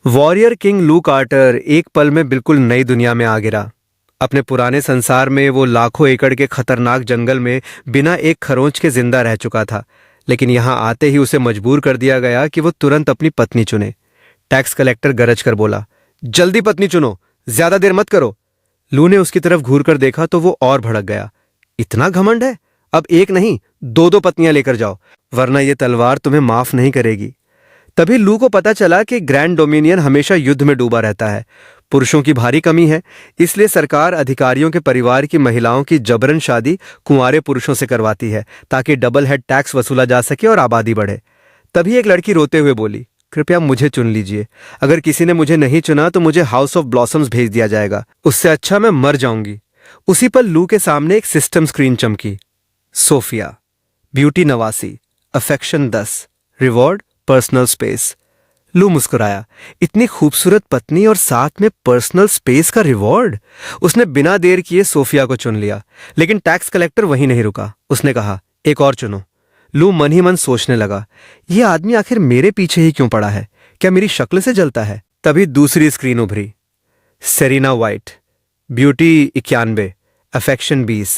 Warrior king लू quarter एक पल में बिल्कुल नई दुनिया में आ गिरा। अपने पुराने संसार में वो लाखों एकड़ के खतरनाक जंगल में बिना एक खरोंच के जिंदा रह चुका था, लेकिन यहाँ आते ही उसे मजबूर कर दिया गया कि वो तुरंत अपनी पत्नी चुने। टैक्स कलेक्टर गरज कर बोला, जल्दी पत्नी चुनो, ज्यादा देर मत करो। लू ने उसकी तरफ घूर कर देखा तो वो और भड़क गया। इतना घमंड है? अब एक नहीं, दो दो पत्नियां लेकर जाओ, वरना ये तलवार तुम्हें माफ नहीं करेगी। तभी लू को पता चला कि ग्रैंड डोमिनियन हमेशा युद्ध में डूबा रहता है। पुरुषों की भारी कमी है, इसलिए सरकार अधिकारियों के परिवार की महिलाओं की जबरन शादी कुंवारे पुरुषों से करवाती है, ताकि डबल हेड टैक्स वसूला जा सके और आबादी बढ़े। तभी एक लड़की रोते हुए बोली, कृपया मुझे चुन लीजिए। अगर किसी ने मुझे नहीं चुना तो मुझे हाउस ऑफ ब्लॉसम्स भेज दिया जाएगा। उससे अच्छा मैं मर जाऊंगी। उसी पर लू के सामने एक सिस्टम स्क्रीन चमकी। Sophia, beauty 89, affection 10, reward personal space. Lu मुस्कुराया। इतनी खूबसूरत पत्नी और साथ में पर्सनल स्पेस का रिवॉर्ड। उसने बिना देर किए सोफिया को चुन लिया। लेकिन टैक्स कलेक्टर वहीं नहीं रुका। उसने कहा, एक और चुनो। लू मन ही मन सोचने लगा, यह आदमी आखिर मेरे पीछे ही क्यों पड़ा है? क्या मेरी शक्ल से जलता है? तभी दूसरी स्क्रीन उभरी। Serena white, beauty 91, affection 20,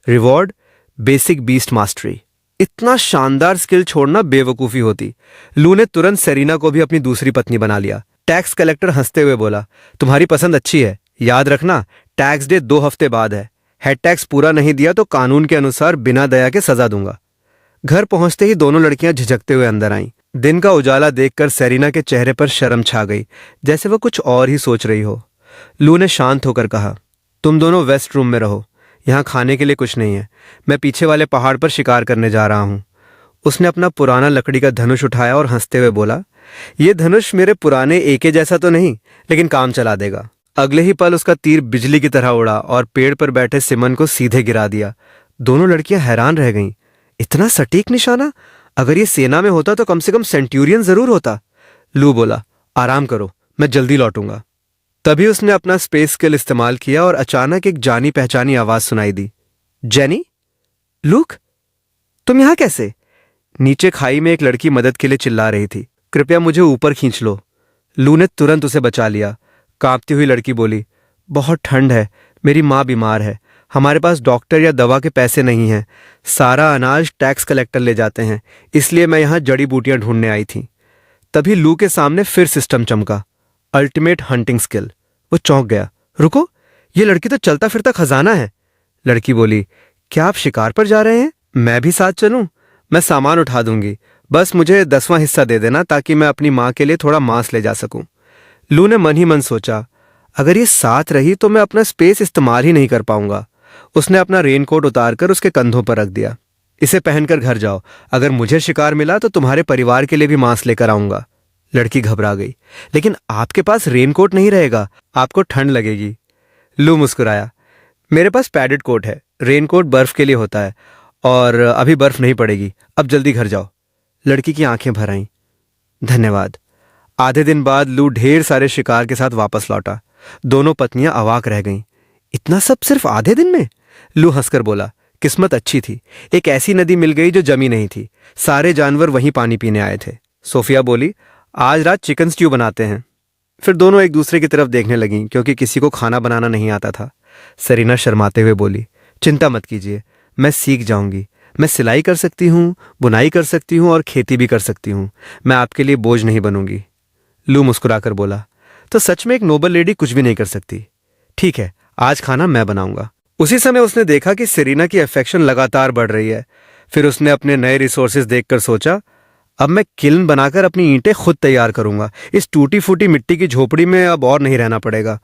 reward basic beast mastery. इतना शानदार स्किल छोड़ना बेवकूफी होती। लू ने तुरंत सेरिना को भी अपनी दूसरी पत्नी बना लिया। टैक्स कलेक्टर हंसते हुए बोला, तुम्हारी पसंद अच्छी है, याद रखना टैक्स डे 2 हफ्ते बाद है। हेड टैक्स पूरा नहीं दिया तो कानून के अनुसार बिना दया के सजा दूंगा। घर पहुंचते ही दोनों लड़कियां झिझकते हुए अंदर आईं। दिन का उजाला देखकर सेरिना के चेहरे पर शर्म छा गई, जैसे वह कुछ और ही सोच रही हो। लू ने शांत होकर कहा, तुम दोनों वेस्ट रूम में रहो, यहाँ खाने के लिए कुछ नहीं है। मैं पीछे वाले पहाड़ पर शिकार करने जा रहा हूँ। उसने अपना पुराना लकड़ी का धनुष उठाया और हंसते हुए बोला, यह धनुष मेरे पुराने एके जैसा तो नहीं, लेकिन काम चला देगा। अगले ही पल उसका तीर बिजली की तरह उड़ा और पेड़ पर बैठे सिमन को सीधे गिरा दिया। दोनों लड़कियां हैरान रह गईं। इतना सटीक निशाना? अगर ये सेना में होता तो कम से कम सेंट्यूरियन जरूर होता। लू बोला, आराम करो, मैं जल्दी लौटूंगा। तभी उसने अपना स्पेस स्किल इस्तेमाल किया और अचानक एक जानी पहचानी आवाज सुनाई दी, जेनी? लूक, तुम यहां कैसे? नीचे खाई में एक लड़की मदद के लिए चिल्ला रही थी, कृपया मुझे ऊपर खींच लो। लू ने तुरंत उसे बचा लिया। कांपती हुई लड़की बोली, बहुत ठंड है, मेरी माँ बीमार है, हमारे पास डॉक्टर या दवा के पैसे नहीं हैं। सारा अनाज टैक्स कलेक्टर ले जाते हैं, इसलिए मैं यहां जड़ी बूटियां ढूंढने आई थी। तभी लू के सामने फिर सिस्टम चमका, अल्टीमेट हंटिंग स्किल। वो चौंक गया। रुको, ये लड़की तो चलता फिरता खजाना है। लड़की बोली, क्या आप शिकार पर जा रहे हैं? मैं भी साथ चलूं? मैं सामान उठा दूंगी, बस मुझे 10वां हिस्सा दे देना ताकि मैं अपनी माँ के लिए थोड़ा मांस ले जा सकूं। लू ने मन ही मन सोचा, अगर ये साथ रही तो मैं अपना स्पेस इस्तेमाल ही नहीं कर पाऊंगा। उसने अपना रेनकोट उतारकर उसके कंधों पर रख दिया। इसे पहनकर घर जाओ, अगर मुझे शिकार मिला तो तुम्हारे परिवार के लिए भी मांस लेकर आऊंगा। लड़की घबरा गई, लेकिन आपके पास रेनकोट नहीं रहेगा, आपको ठंड लगेगी। लू मुस्कुराया, मेरे पास पैडेड कोट है, रेनकोट बर्फ के लिए होता है और अभी बर्फ नहीं पड़ेगी, अब जल्दी घर जाओ। लड़की की आंखें भर आईं। धन्यवाद। आधे दिन बाद लू ढेर सारे शिकार के साथ वापस लौटा। दोनों पत्नियां अवाक रह गईं। इतना सब सिर्फ आधे दिन में? लू हंसकर बोला, किस्मत अच्छी थी, एक ऐसी नदी मिल गई जो जमी नहीं थी। सारे जानवर वहीं पानी पीने आए थे। सोफिया बोली, आज रात चिकन स्ट्यू बनाते हैं। फिर दोनों एक दूसरे की तरफ देखने लगीं, क्योंकि किसी को खाना बनाना नहीं आता था। सेरिना शर्माते हुए बोली, चिंता मत कीजिए, मैं सीख जाऊंगी। मैं सिलाई कर सकती हूँ, बुनाई कर सकती हूँ और खेती भी कर सकती हूँ। मैं आपके लिए बोझ नहीं बनूंगी। लू मुस्कुराकर बोला, तो सच में एक नोबल लेडी कुछ भी नहीं कर सकती। ठीक है, आज खाना मैं बनाऊंगा। उसी समय उसने देखा कि सेरिना की अफेक्शन लगातार बढ़ रही है। फिर उसने अपने नए रिसोर्सेज देखकर सोचा, अब मैं किल्न बनाकर अपनी ईंटें खुद तैयार करूंगा। इस टूटी फूटी मिट्टी की झोपड़ी में अब और नहीं रहना पड़ेगा।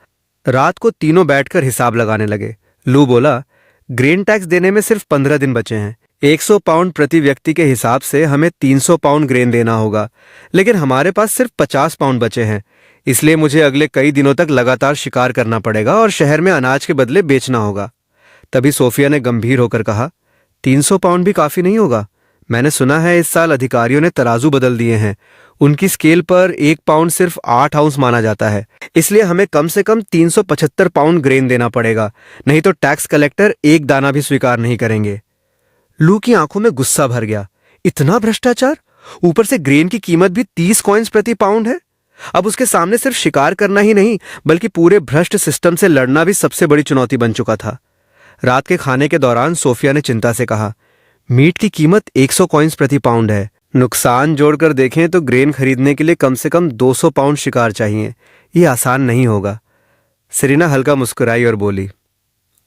रात को तीनों बैठकर हिसाब लगाने लगे। लू बोला, ग्रेन टैक्स देने में सिर्फ 15 दिन बचे हैं। 100 पाउंड प्रति व्यक्ति के हिसाब से हमें 300 पाउंड ग्रेन देना होगा, लेकिन हमारे पास सिर्फ 50 पाउंड बचे हैं। इसलिए मुझे अगले कई दिनों तक लगातार शिकार करना पड़ेगा और शहर में अनाज के बदले बेचना होगा। तभी सोफिया ने गंभीर होकर कहा, 300 पाउंड भी काफी नहीं होगा। मैंने सुना है इस साल अधिकारियों ने तराजू बदल दिए हैं। उनकी स्केल पर 1 पाउंड सिर्फ 8 आउंस माना जाता है। इसलिए हमें कम से कम 375 पाउंड ग्रेन देना पड़ेगा, नहीं तो टैक्स कलेक्टर एक दाना भी स्वीकार नहीं करेंगे। लू की आंखों में गुस्सा भर गया। इतना भ्रष्टाचार? ऊपर से ग्रेन की कीमत भी 30 कॉइन्स प्रति पाउंड है। अब उसके सामने सिर्फ शिकार करना ही नहीं बल्कि पूरे भ्रष्ट सिस्टम से लड़ना भी सबसे बड़ी चुनौती बन चुका था। रात के खाने के दौरान सोफिया ने चिंता से कहा, मीट की कीमत 100 कॉइन्स प्रति पाउंड है। नुकसान जोड़कर देखें तो ग्रेन खरीदने के लिए कम से कम 200 पाउंड शिकार चाहिए। ये आसान नहीं होगा। सेरेना हल्का मुस्कुराई और बोली,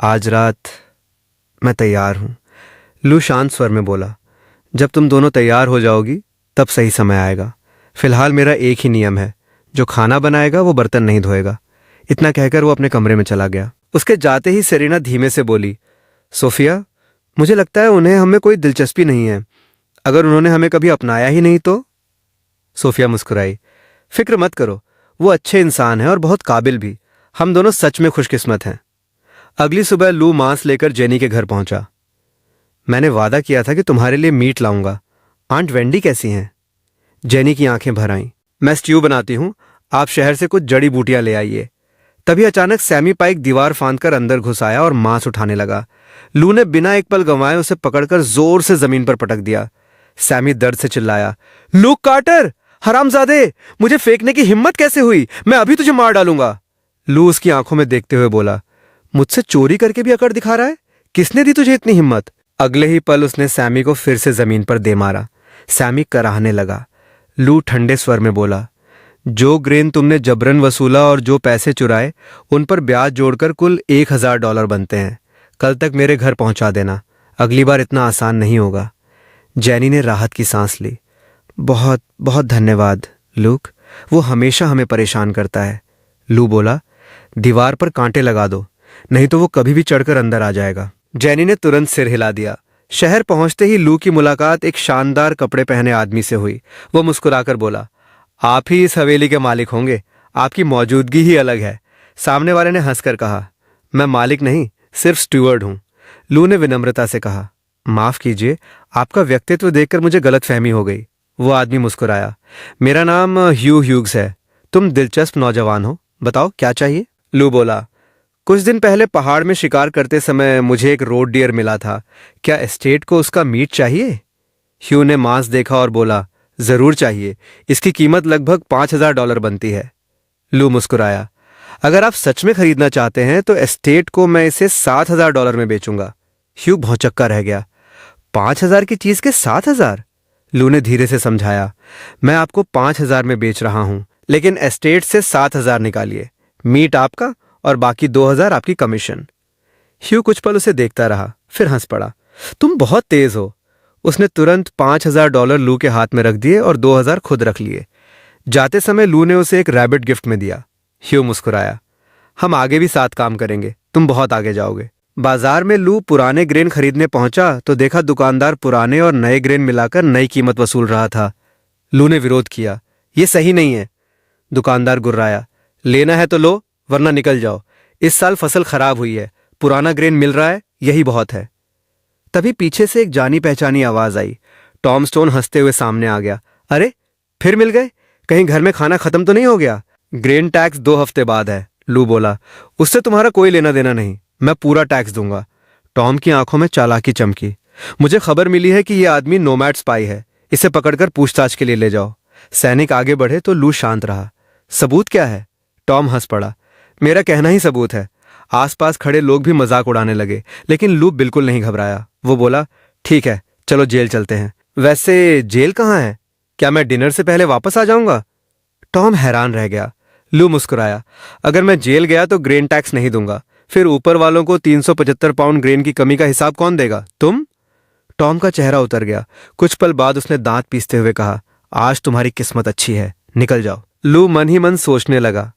आज रात मैं तैयार हूं। लू शांत स्वर में बोला, जब तुम दोनों तैयार हो जाओगी तब सही समय आएगा। फिलहाल मेरा एक ही नियम है, जो खाना बनाएगा वो बर्तन नहीं धोएगा। इतना कहकर वो अपने कमरे में चला गया। उसके जाते ही सेरेना धीमे से बोली, सोफिया, मुझे लगता है उन्हें हमें कोई दिलचस्पी नहीं है। अगर उन्होंने हमें कभी अपनाया ही नहीं तो? सोफिया मुस्कुराई, फिक्र मत करो, वो अच्छे इंसान हैं और बहुत काबिल भी। हम दोनों सच में खुशकिस्मत हैं। अगली सुबह लू मांस लेकर जेनी के घर पहुंचा। मैंने वादा किया था कि तुम्हारे लिए मीट लाऊंगा। आंट वेंडी कैसी हैं? जेनी की आंखें भर आईं। मैं स्ट्यू बनाती हूं, आप शहर से कुछ जड़ी बूटियां ले आइए। तभी अचानक सैमी पाइक दीवार फांदकर अंदर घुस आया और मांस उठाने लगा। लू ने बिना एक पल गंवाए उसे पकड़कर जोर से जमीन पर पटक दिया। सैमी दर्द से चिल्लाया, लूक कार्टर, हरामजादे, मुझे फेंकने की हिम्मत कैसे हुई? मैं अभी तुझे मार डालूंगा। लू उसकी आंखों में देखते हुए बोला, मुझसे चोरी करके भी अकड़ दिखा रहा है? किसने दी तुझे इतनी हिम्मत? अगले ही पल उसने सैमी को फिर से जमीन पर दे मारा। सैमी कराहने लगा। लू ठंडे स्वर में बोला, जो ग्रेन तुमने जबरन वसूला और जो पैसे चुराए उन पर ब्याज जोड़कर कुल $1000 बनते हैं। कल तक मेरे घर पहुंचा देना। अगली बार इतना आसान नहीं होगा। जेनी ने राहत की सांस ली। बहुत बहुत धन्यवाद लूक, वो हमेशा हमें परेशान करता है। लू बोला, दीवार पर कांटे लगा दो, नहीं तो वो कभी भी चढ़कर अंदर आ जाएगा। जेनी ने तुरंत सिर हिला दिया। शहर पहुंचते ही लू की मुलाकात एक शानदार कपड़े पहने आदमी से हुई। वो मुस्कुराकर बोला, आप ही इस हवेली के मालिक होंगे, आपकी मौजूदगी ही अलग है। सामने वाले ने हंसकर कहा, मैं मालिक नहीं, सिर्फ स्टूवर्ड हूं। लू ने विनम्रता से कहा, माफ कीजिए, आपका व्यक्तित्व देखकर मुझे गलतफहमी हो गई। वो आदमी मुस्कुराया, मेरा नाम ह्यू ह्यूग्स है। तुम दिलचस्प नौजवान हो, बताओ क्या चाहिए? लू बोला, कुछ दिन पहले पहाड़ में शिकार करते समय मुझे एक रोड डियर मिला था। क्या एस्टेट को उसका मीट चाहिए? ह्यू ने मांस देखा और बोला, जरूर चाहिए, इसकी कीमत लगभग $5000 बनती है। लू मुस्कुराया, अगर आप सच में खरीदना चाहते हैं तो एस्टेट को मैं इसे $7000 में बेचूंगा। ह्यू भौंचक्का रह गया। 5000 की चीज के 7000? लू ने धीरे से समझाया, मैं आपको 5000 में बेच रहा हूं, लेकिन एस्टेट से 7000 निकालिए। मीट आपका और बाकी 2000 आपकी कमीशन। ह्यू कुछ पल उसे देखता रहा, फिर हंस पड़ा, तुम बहुत तेज हो। उसने तुरंत $5000 लू के हाथ में रख दिए और 2000 खुद रख लिए। जाते समय लू ने उसे एक रैबिट गिफ्ट में दिया। ह्यू मुस्कुराया, हम आगे भी साथ काम करेंगे, तुम बहुत आगे जाओगे। बाजार में लू पुराने ग्रेन खरीदने पहुंचा तो देखा दुकानदार पुराने और नए ग्रेन मिलाकर नई कीमत वसूल रहा था। लू ने विरोध किया, यह सही नहीं है। दुकानदार गुर्राया, लेना है तो लो, वरना निकल जाओ। इस साल फसल खराब हुई है, पुराना ग्रेन मिल रहा है, यही बहुत है। तभी पीछे से एक जानी पहचानी आवाज आई। टॉम स्टोन हंसते हुए सामने आ गया। अरे, फिर मिल गए? कहीं घर में खाना खत्म तो नहीं हो गया? ग्रेन टैक्स 2 हफ्ते बाद है, लू बोला। उससे तुम्हारा कोई लेना देना नहीं, मैं पूरा टैक्स दूंगा। टॉम की आंखों में चालाकी चमकी। मुझे खबर मिली है कि यह आदमी नोमैड स्पाई है, इसे पकड़कर पूछताछ के लिए ले जाओ। सैनिक आगे बढ़े तो लू शांत रहा। सबूत क्या है? टॉम हंस पड़ा, मेरा कहना ही सबूत है। आसपास खड़े लोग भी मजाक उड़ाने लगे, लेकिन लू बिल्कुल नहीं घबराया। वो बोला, ठीक है, चलो जेल चलते हैं। वैसे जेल कहाँ है? क्या मैं डिनर से पहले वापस आ जाऊंगा? टॉम हैरान रह गया। लू मुस्कुराया, अगर मैं जेल गया तो ग्रेन टैक्स नहीं दूंगा, फिर ऊपर वालों को 375 पाउंड ग्रेन की कमी का हिसाब कौन देगा? तुम? टॉम का चेहरा उतर गया। कुछ पल बाद उसने दांत पीसते हुए कहा, आज तुम्हारी किस्मत अच्छी है, निकल जाओ। लू मन ही मन सोचने लगा,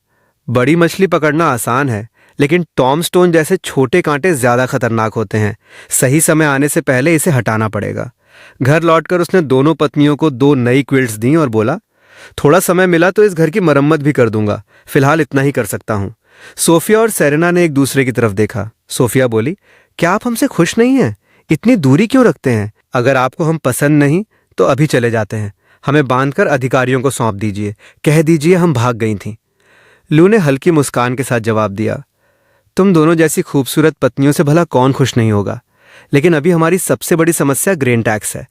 बड़ी मछली पकड़ना आसान है, लेकिन टॉम स्टोन जैसे छोटे कांटे ज्यादा खतरनाक होते हैं। सही समय आने से पहले इसे हटाना पड़ेगा। घर लौटकर उसने दोनों पत्नियों को 2 नई क्विल्ट्स दी और बोला, थोड़ा समय मिला तो इस घर की मरम्मत भी कर दूंगा, फिलहाल इतना ही कर सकता हूं। सोफिया और सेरेना ने एक दूसरे की तरफ देखा। सोफिया बोली, क्या आप हमसे खुश नहीं हैं? इतनी दूरी क्यों रखते हैं? अगर आपको हम पसंद नहीं तो अभी चले जाते हैं। हमें बांधकर अधिकारियों को सौंप दीजिए, कह दीजिए हम भाग गई थीं। लू ने हल्की मुस्कान के साथ जवाब दिया, तुम दोनों जैसी खूबसूरत पत्नियों से भला कौन खुश नहीं होगा, लेकिन अभी हमारी सबसे बड़ी समस्या ग्रेन टैक्स है।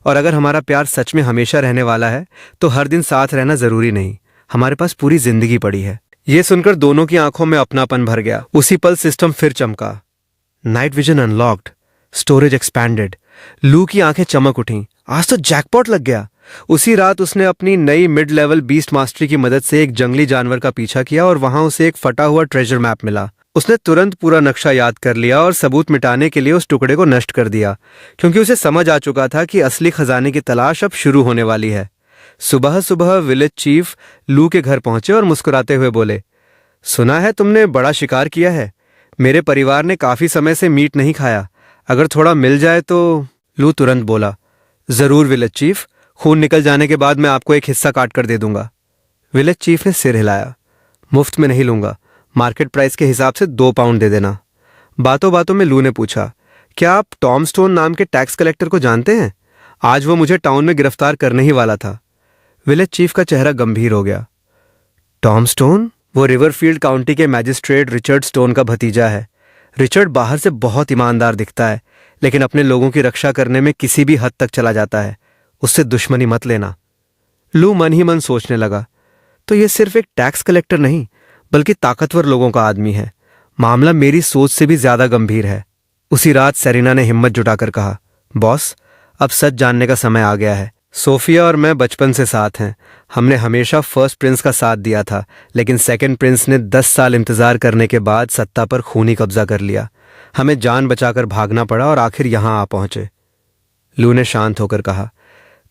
और अगर हमारा प्यार सच में हमेशा रहने वाला है तो हर दिन साथ रहना जरूरी नहीं, हमारे पास पूरी जिंदगी पड़ी है। ये सुनकर दोनों की आंखों में अपनापन भर गया। उसी पल सिस्टम फिर चमका। Night vision unlocked, storage expanded. लू की आंखें चमक उठीं। आज तो जैकपॉट लग गया। उसी रात उसने अपनी नई मिड लेवल बीस्ट मास्टरी की मदद से एक जंगली जानवर का पीछा किया और वहां उसे एक फटा हुआ ट्रेजर मैप मिला। उसने तुरंत पूरा नक्शा याद कर लिया और सबूत मिटाने के लिए उस टुकड़े को नष्ट कर दिया, क्योंकि उसे समझ आ चुका था कि असली खजाने की तलाश अब शुरू होने वाली है। सुबह सुबह विलेज चीफ लू के घर पहुंचे और मुस्कुराते हुए बोले, सुना है तुमने बड़ा शिकार किया है। मेरे परिवार ने काफी समय से मीट नहीं खाया, अगर थोड़ा मिल जाए तो। लू तुरंत बोला, जरूर विलेज चीफ, खून निकल जाने के बाद मैं आपको एक हिस्सा काट कर दे दूंगा। विलेज चीफ ने सिर हिलाया, मुफ्त में नहीं लूंगा, मार्केट प्राइस के हिसाब से 2 पाउंड दे देना। बातों बातों में लू ने पूछा, क्या आप टॉम स्टोन नाम के टैक्स कलेक्टर को जानते हैं? आज वो मुझे टाउन में गिरफ्तार करने ही वाला था। विलेज चीफ का चेहरा गंभीर हो गया। Tom stone? वो रिवरफील्ड काउंटी के मैजिस्ट्रेट रिचर्ड स्टोन का भतीजा है। रिचर्ड बाहर से बहुत ईमानदार दिखता है, लेकिन अपने लोगों की रक्षा करने में किसी भी हद तक चला जाता है। उससे दुश्मनी मत लेना। लू मन ही मन सोचने लगा, तो ये सिर्फ एक टैक्स कलेक्टर नहीं, बल्कि ताकतवर लोगों का आदमी है। मामला मेरी सोच से भी ज्यादा गंभीर है। उसी रात सेरेना ने हिम्मत जुटाकर कहा, बॉस, अब सच जानने का समय आ गया है। सोफिया और मैं बचपन से साथ हैं। हमने हमेशा फर्स्ट प्रिंस का साथ दिया था, लेकिन सेकंड प्रिंस ने 10 साल इंतजार करने के बाद सत्ता पर खूनी कब्जा कर लिया। हमें जान बचाकर भागना पड़ा और आखिर यहां आ पहुंचे। लू ने शांत होकर कहा,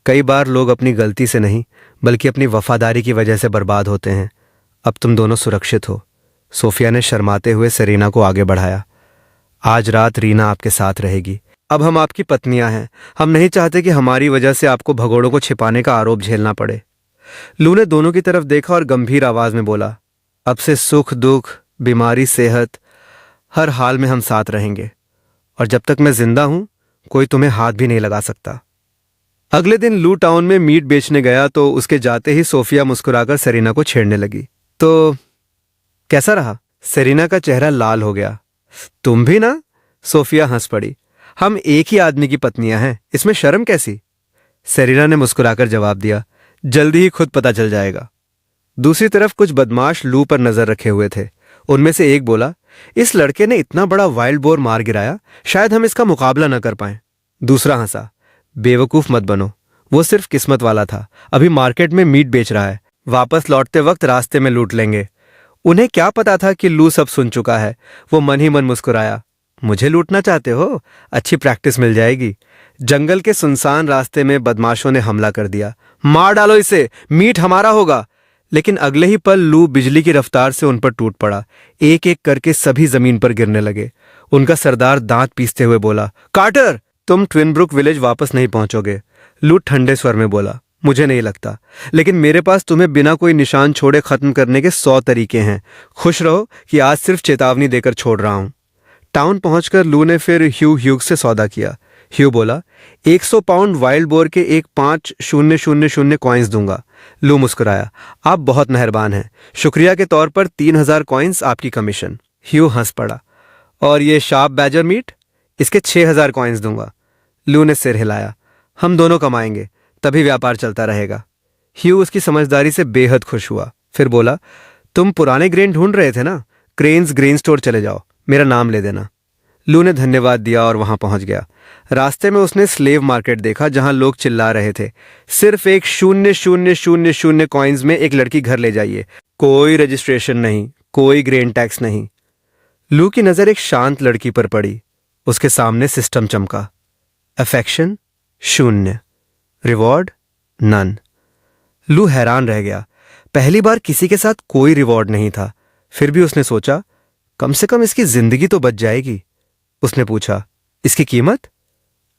कई बार लोग अपनी गलती से नहीं, बल्कि अपनी वफादारी की वजह से बर्बाद होते हैं। अब तुम दोनों सुरक्षित हो। सोफिया ने शर्माते हुए सेरेना को आगे बढ़ाया। आज रात रीना आपके साथ रहेगी। अब हम आपकी पत्नियां हैं। हम नहीं चाहते कि हमारी वजह से आपको भगोड़ों को छिपाने का आरोप झेलना पड़े। लू ने दोनों की तरफ देखा और गंभीर आवाज में बोला, अब से सुख दुख, बीमारी, सेहत, हर हाल में हम साथ रहेंगे। और जब तक मैं जिंदा हूं, कोई तुम्हें हाथ भी नहीं लगा सकता। अगले दिन लू टाउन में मीट बेचने गया तो उसके जाते ही सोफिया मुस्कुराकर सेरेना को छेड़ने लगी। तो कैसा रहा? सेरेना का चेहरा लाल हो गया। तुम भी ना? सोफिया हंस पड़ी। हम एक ही आदमी की पत्नियां हैं, इसमें शर्म कैसी? सेरेना ने मुस्कुराकर जवाब दिया, जल्दी ही खुद पता चल जाएगा। दूसरी तरफ कुछ बदमाश लू पर नजर रखे हुए थे। उनमें से एक बोला, इस लड़के ने इतना बड़ा वाइल्ड बोर मार गिराया, शायद हम इसका मुकाबला न कर पाए। दूसरा हंसा, बेवकूफ मत बनो, वो सिर्फ किस्मत वाला था। अभी मार्केट में मीट बेच रहा है, वापस लौटते वक्त रास्ते में लूट लेंगे। उन्हें क्या पता था कि लू सब सुन चुका है। वो मन ही मन मुस्कुराया, मुझे लूटना चाहते हो? अच्छी प्रैक्टिस मिल जाएगी। जंगल के सुनसान रास्ते में बदमाशों ने हमला कर दिया। मार डालो इसे, मीट हमारा होगा। लेकिन अगले ही पल लू बिजली की रफ्तार से उन पर टूट पड़ा। एक एक करके सभी जमीन पर गिरने लगे। उनका सरदार दांत पीसते हुए बोला, कार्टर, तुम ट्विनब्रुक विलेज वापस नहीं पहुंचोगे। लू ठंडे स्वर में बोला, मुझे नहीं लगता, लेकिन मेरे पास तुम्हें बिना कोई निशान छोड़े खत्म करने के 100 तरीके हैं। खुश रहो कि आज सिर्फ चेतावनी देकर छोड़ रहा हूं। टाउन पहुंचकर लू ने फिर ह्यूग से सौदा किया। ह्यू बोला, 100 पाउंड वाइल्ड बोर के एक 5000 कॉइन्स दूंगा। लू मुस्कुराया, आप बहुत मेहरबान हैं। शुक्रिया के तौर पर 3000 कॉइन्स आपकी कमीशन। ह्यू हंस पड़ा, और ये शार्प बैजर मीट, इसके 6000 कॉइन्स दूंगा। लू ने सिर हिलाया, हम दोनों कमाएंगे, तभी व्यापार चलता रहेगा। ह्यू उसकी समझदारी से बेहद खुश हुआ। फिर बोला, तुम पुराने ग्रेन ढूंढ रहे थे ना? क्रेन्स ग्रेन स्टोर चले जाओ, मेरा नाम ले देना। लू ने धन्यवाद दिया और वहां पहुंच गया। रास्ते में उसने स्लेव मार्केट देखा, जहां लोग चिल्ला रहे थे, सिर्फ एक 0000 कॉइन्स में एक लड़की घर ले जाइए। कोई रजिस्ट्रेशन नहीं, कोई ग्रेन टैक्स नहीं। लू की नजर एक शांत लड़की पर पड़ी। उसके सामने सिस्टम चमका। Affection 0, reward none. लू हैरान रह गया। पहली बार किसी के साथ कोई रिवॉर्ड नहीं था। फिर भी उसने सोचा, कम से कम इसकी जिंदगी तो बच जाएगी। उसने पूछा, इसकी कीमत?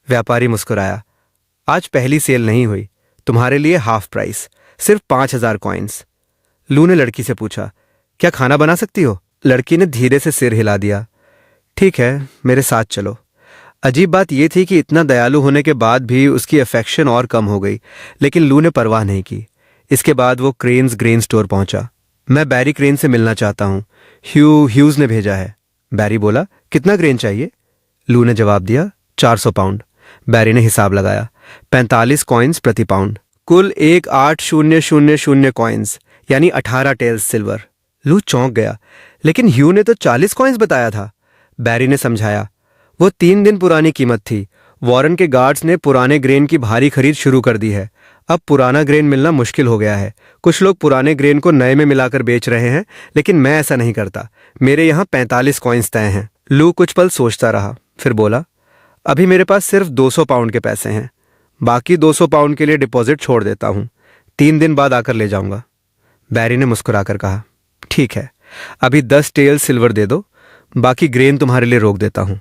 व्यापारी मुस्कुराया, आज पहली सेल नहीं हुई, तुम्हारे लिए हाफ प्राइस, सिर्फ 5000 कॉइन्स। लू ने लड़की से पूछा, क्या खाना बना सकती हो? लड़की ने धीरे से सिर हिला दिया, ठीक है, मेरे साथ चलो। अजीब बात यह थी कि इतना दयालु होने के बाद भी उसकी अफेक्शन और कम हो गई, लेकिन लू ने परवाह नहीं की। इसके बाद वो क्रेन्स ग्रेन स्टोर पहुंचा। मैं बैरी क्रेन से मिलना चाहता हूं, ह्यूज ने भेजा है। बैरी बोला, कितना ग्रेन चाहिए? लू ने जवाब दिया, 400 पाउंड। बैरी ने हिसाब लगाया, 45 कॉइन्स प्रति पाउंड, कुल 1800 कॉइन्स, यानी 18 टेल्स सिल्वर। लू चौंक गया, लेकिन ह्यू ने तो 40 कॉइन्स बताया था। बैरी ने समझाया, वो 3 दिन पुरानी कीमत थी। वॉरेन के गार्ड्स ने पुराने ग्रेन की भारी खरीद शुरू कर दी है। अब पुराना ग्रेन मिलना मुश्किल हो गया है। कुछ लोग पुराने ग्रेन को नए में मिलाकर बेच रहे हैं, लेकिन मैं ऐसा नहीं करता। मेरे यहाँ 45 कॉइन्स तय हैं। लू कुछ पल सोचता रहा, फिर बोला, अभी मेरे पास सिर्फ 200 पाउंड के पैसे हैं। बाकी 200 पाउंड के लिए डिपॉजिट छोड़ देता हूँ। 3 दिन बाद आकर ले जाऊंगा। बैरी ने मुस्कुराकर कहा, ठीक है, अभी 10 टेल सिल्वर दे दो, बाकी ग्रेन तुम्हारे लिए रोक देता हूं।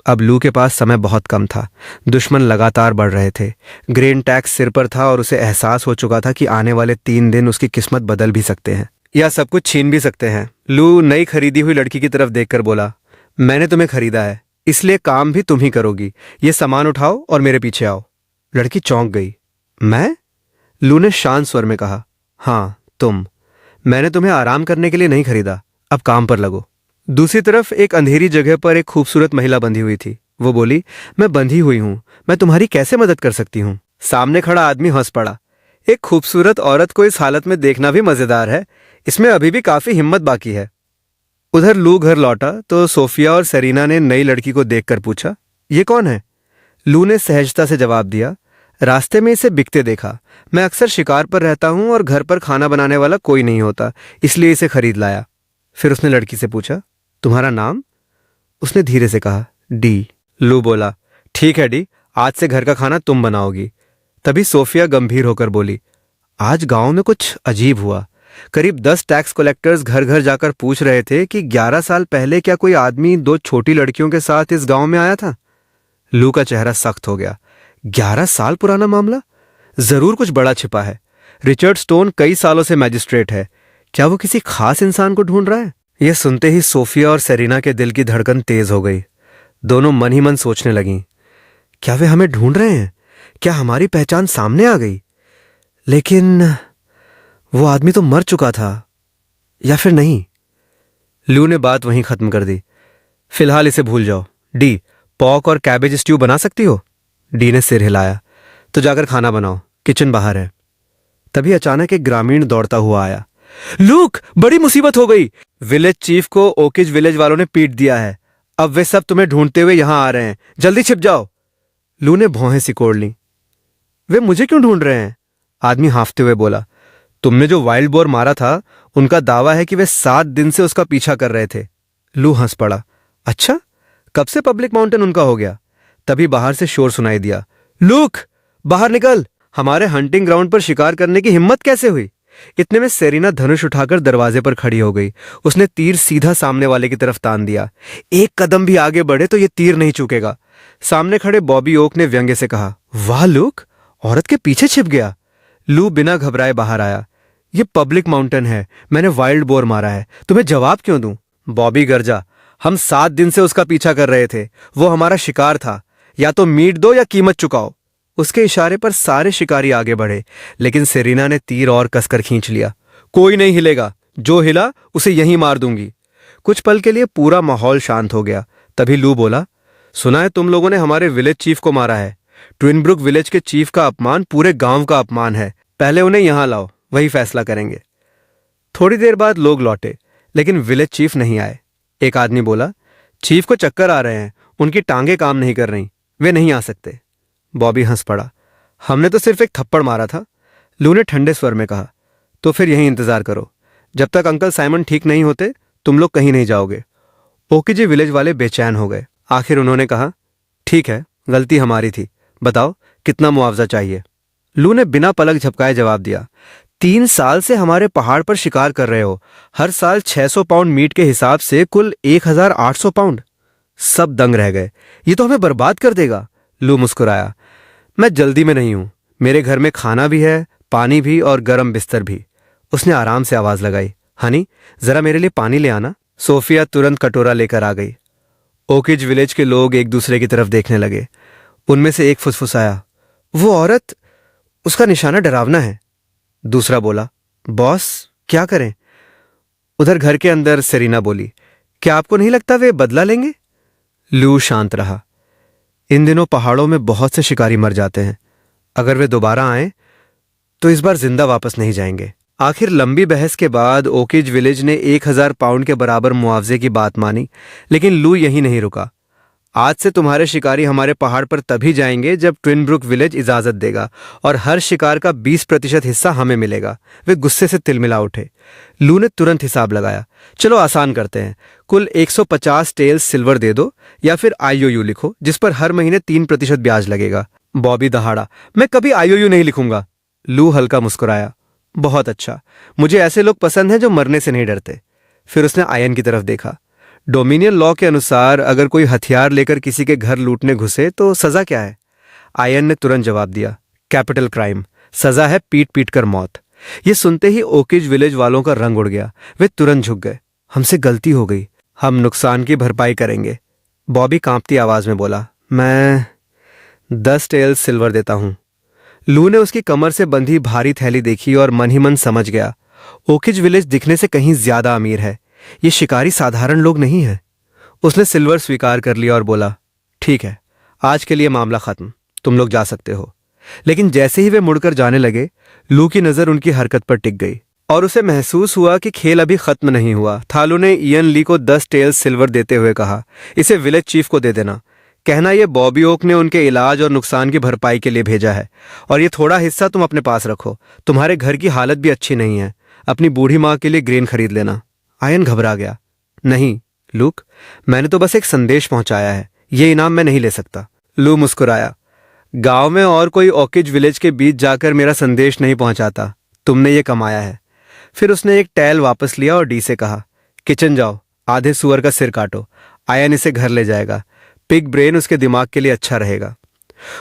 अब लू के पास समय बहुत कम था। दुश्मन लगातार बढ़ रहे थे। ग्रेन टैक्स सिर पर था और उसे एहसास हो चुका था कि आने वाले 3 दिन उसकी किस्मत बदल भी सकते हैं या सब कुछ छीन भी सकते हैं। लू नई खरीदी हुई लड़की की तरफ देखकर बोला, मैंने तुम्हें खरीदा है, इसलिए काम भी तुम ही करोगी। ये सामान उठाओ और मेरे पीछे आओ। लड़की चौंक गई। मैं? लू ने शांत स्वर में कहा, हाँ तुम। मैंने तुम्हें आराम करने के लिए नहीं खरीदा, अब काम पर लगो। दूसरी तरफ एक अंधेरी जगह पर एक खूबसूरत महिला बंधी हुई थी। वो बोली, मैं बंधी हुई हूं, मैं तुम्हारी कैसे मदद कर सकती हूं? सामने खड़ा आदमी हंस पड़ा। एक खूबसूरत औरत को इस हालत में देखना भी मजेदार है। इसमें अभी भी काफी हिम्मत बाकी है। उधर लू घर लौटा तो सोफिया और सेरीना ने नई लड़की को देखकर पूछा, ये कौन है? लू ने सहजता से जवाब दिया, रास्ते में इसे बिकते देखा। मैं अक्सर शिकार पर रहता हूं और घर पर खाना बनाने वाला कोई नहीं होता, इसलिए इसे खरीद लाया। फिर उसने लड़की से पूछा, तुम्हारा नाम? उसने धीरे से कहा, डी। लू बोला, ठीक है डी, आज से घर का खाना तुम बनाओगी। तभी सोफिया गंभीर होकर बोली, आज गांव में कुछ अजीब हुआ। करीब 10 टैक्स कलेक्टर्स घर घर जाकर पूछ रहे थे कि 11 साल पहले क्या कोई आदमी 2 छोटी लड़कियों के साथ इस गांव में आया था। लू का चेहरा सख्त हो गया। 11 साल पुराना मामला? जरूर कुछ बड़ा छिपा है। रिचर्ड स्टोन कई सालों से मैजिस्ट्रेट है। क्या वो किसी खास इंसान को ढूंढ रहा है? यह सुनते ही सोफिया और सेरीना के दिल की धड़कन तेज हो गई। दोनों मन ही मन सोचने लगीं, क्या वे हमें ढूंढ रहे हैं? क्या हमारी पहचान सामने आ गई? लेकिन वो आदमी तो मर चुका था, या फिर नहीं? लू ने बात वहीं खत्म कर दी। फिलहाल इसे भूल जाओ। डी, पॉक और कैबेज स्ट्यू बना सकती हो? डी ने सिर हिलाया। तो जाकर खाना बनाओ, किचन बाहर है। तभी अचानक एक ग्रामीण दौड़ता हुआ आया। लूक, बड़ी मुसीबत हो गई। विलेज चीफ को ओकिज विलेज वालों ने पीट दिया है। अब वे सब तुम्हें ढूंढते हुए यहां आ रहे हैं, जल्दी छिप जाओ। लू ने भौहें सिकोड़ ली। वे मुझे क्यों ढूंढ रहे हैं? आदमी हांफते हुए बोला, तुमने जो वाइल्ड बोर मारा था, उनका दावा है कि वे 7 दिन से उसका पीछा कर रहे थे। लू हंस पड़ा। अच्छा, कब से पब्लिक माउंटेन उनका हो गया? तभी बाहर से शोर सुनाई दिया, लूक, बाहर निकल, हमारे हंटिंग ग्राउंड पर शिकार करने की हिम्मत कैसे हुई? इतने में सेरीना धनुष उठाकर दरवाजे पर खड़ी हो गई। उसने तीर सीधा सामने वाले की तरफ तान दिया। एक कदम भी आगे बढ़े तो ये तीर नहीं चूकेगा। सामने खड़े बॉबी ओक ने व्यंग्य से कहा, वाह लूक, औरत के पीछे छिप गया। लू बिना घबराए बाहर आया। ये पब्लिक माउंटेन है, मैंने वाइल्ड बोर मारा है, तुम्हें जवाब क्यों दूं? बॉबी गरजा, हम 7 दिन से उसका पीछा कर रहे थे, वो हमारा शिकार था, या तो मीट दो या कीमत चुकाओ। उसके इशारे पर सारे शिकारी आगे बढ़े, लेकिन सेरीना ने तीर और कसकर खींच लिया। कोई नहीं हिलेगा, जो हिला उसे यहीं मार दूंगी। कुछ पल के लिए पूरा माहौल शांत हो गया। तभी लू बोला, सुना है तुम लोगों ने हमारे विलेज चीफ को मारा है। ट्विनब्रुक विलेज के चीफ का अपमान पूरे गांव का अपमान है। पहले उन्हें यहां लाओ, वही फैसला करेंगे। थोड़ी देर बाद लोग लौटे, लेकिन विलेज चीफ नहीं आए। एक आदमी बोला, चीफ को चक्कर आ रहे हैं, उनकी टांगे काम नहीं कर रही, वे नहीं आ सकते। बॉबी हंस पड़ा, हमने तो सिर्फ एक थप्पड़ मारा था। लू ने ठंडे स्वर में कहा, तो फिर यहीं इंतजार करो, जब तक अंकल साइमन ठीक नहीं होते तुम लोग कहीं नहीं जाओगे। ओकीजी विलेज वाले बेचैन हो गए। आखिर उन्होंने कहा, ठीक है, गलती हमारी थी, बताओ कितना मुआवजा चाहिए? लू ने बिना पलक झपकाए जवाब दिया, 3 साल से हमारे पहाड़ पर शिकार कर रहे हो, हर साल 600 पाउंड मीट के हिसाब से कुल 1800 पाउंड। सब दंग रह गए, ये तो हमें बर्बाद कर देगा। लू मुस्कुराया, मैं जल्दी में नहीं हूं, मेरे घर में खाना भी है, पानी भी और गर्म बिस्तर भी। उसने आराम से आवाज लगाई, हनी, जरा मेरे लिए पानी ले आना। सोफिया तुरंत कटोरा लेकर आ गई। ओकिज विलेज के लोग एक दूसरे की तरफ देखने लगे। उनमें से एक फुसफुसाया, वो औरत, उसका निशाना डरावना है। दूसरा बोला, बॉस क्या करें? उधर घर के अंदर सेरीना बोली, क्या आपको नहीं लगता वे बदला लेंगे? लू शांत रहा। इन दिनों पहाड़ों में बहुत से शिकारी मर जाते हैं, अगर वे दोबारा आए तो इस बार जिंदा वापस नहीं जाएंगे। आखिर लंबी बहस के बाद ओकिज विलेज ने 1,000 पाउंड के बराबर मुआवजे की बात मानी, लेकिन लू यहीं नहीं रुका। आज से तुम्हारे शिकारी हमारे पहाड़ पर तभी जाएंगे जब ट्विन ब्रुक विलेज इजाजत देगा, और हर शिकार का 20% हिस्सा हमें मिलेगा। वे गुस्से से तिलमिला उठे। लू ने तुरंत हिसाब लगाया। चलो आसान करते हैं, कुल 150 टेल्स सिल्वर दे दो, या फिर आईओयू लिखो जिस पर हर महीने 3% ब्याज लगेगा। बॉबी दहाड़ा, मैं कभी आईओयू नहीं लिखूंगा। लू हल्का मुस्कुराया। बहुत अच्छा, मुझे ऐसे लोग पसंद हैं जो मरने से नहीं डरते। फिर उसने आयन की तरफ देखा। डोमिनियन लॉ के अनुसार अगर कोई हथियार लेकर किसी के घर लूटने घुसे तो सजा क्या है? आयन ने तुरंत जवाब दिया, कैपिटल क्राइम। सजा है पीट पीट कर मौत। ये सुनते ही ओकिज विलेज वालों का रंग उड़ गया। वे तुरंत झुक गए। हमसे गलती हो गई, हम नुकसान की भरपाई करेंगे। बॉबी कांपती आवाज में बोला, मैं 10 टेल्स सिल्वर देता हूं। लू ने उसकी कमर से बंधी भारी थैली देखी और मन ही मन समझ गया, ओकिज विलेज दिखने से कहीं ज्यादा अमीर है। ये शिकारी साधारण लोग नहीं हैं। उसने सिल्वर स्वीकार कर लिया और बोला, ठीक है, आज के लिए मामला खत्म, तुम लोग जा सकते हो। लेकिन जैसे ही वे मुड़कर जाने लगे, लू की नजर उनकी हरकत पर टिक गई और उसे महसूस हुआ कि खेल अभी खत्म नहीं हुआ। थालू ने इयन ली को 10 टेल्स सिल्वर देते हुए कहा, इसे विलेज चीफ को दे देना। कहना ये बॉबी ओक ने उनके इलाज और नुकसान की भरपाई के लिए भेजा है, और ये थोड़ा हिस्सा तुम अपने पास रखो। तुम्हारे घर की हालत भी अच्छी नहीं है, अपनी बूढ़ी माँ के लिए ग्रेन खरीद लेना। आयन घबरा गया। नहीं लूक, मैंने तो बस एक संदेश पहुंचाया है, ये इनाम मैं नहीं ले सकता। लू मुस्कुराया। गांव में और कोई ओकिज विलेज के बीच जाकर मेरा संदेश नहीं पहुंचाता, तुमने ये कमाया है। फिर उसने एक टैल वापस लिया और डी से कहा, किचन जाओ, आधे सुअर का सिर काटो। आयन इसे घर ले जाएगा। पिग ब्रेन उसके दिमाग के लिए अच्छा रहेगा।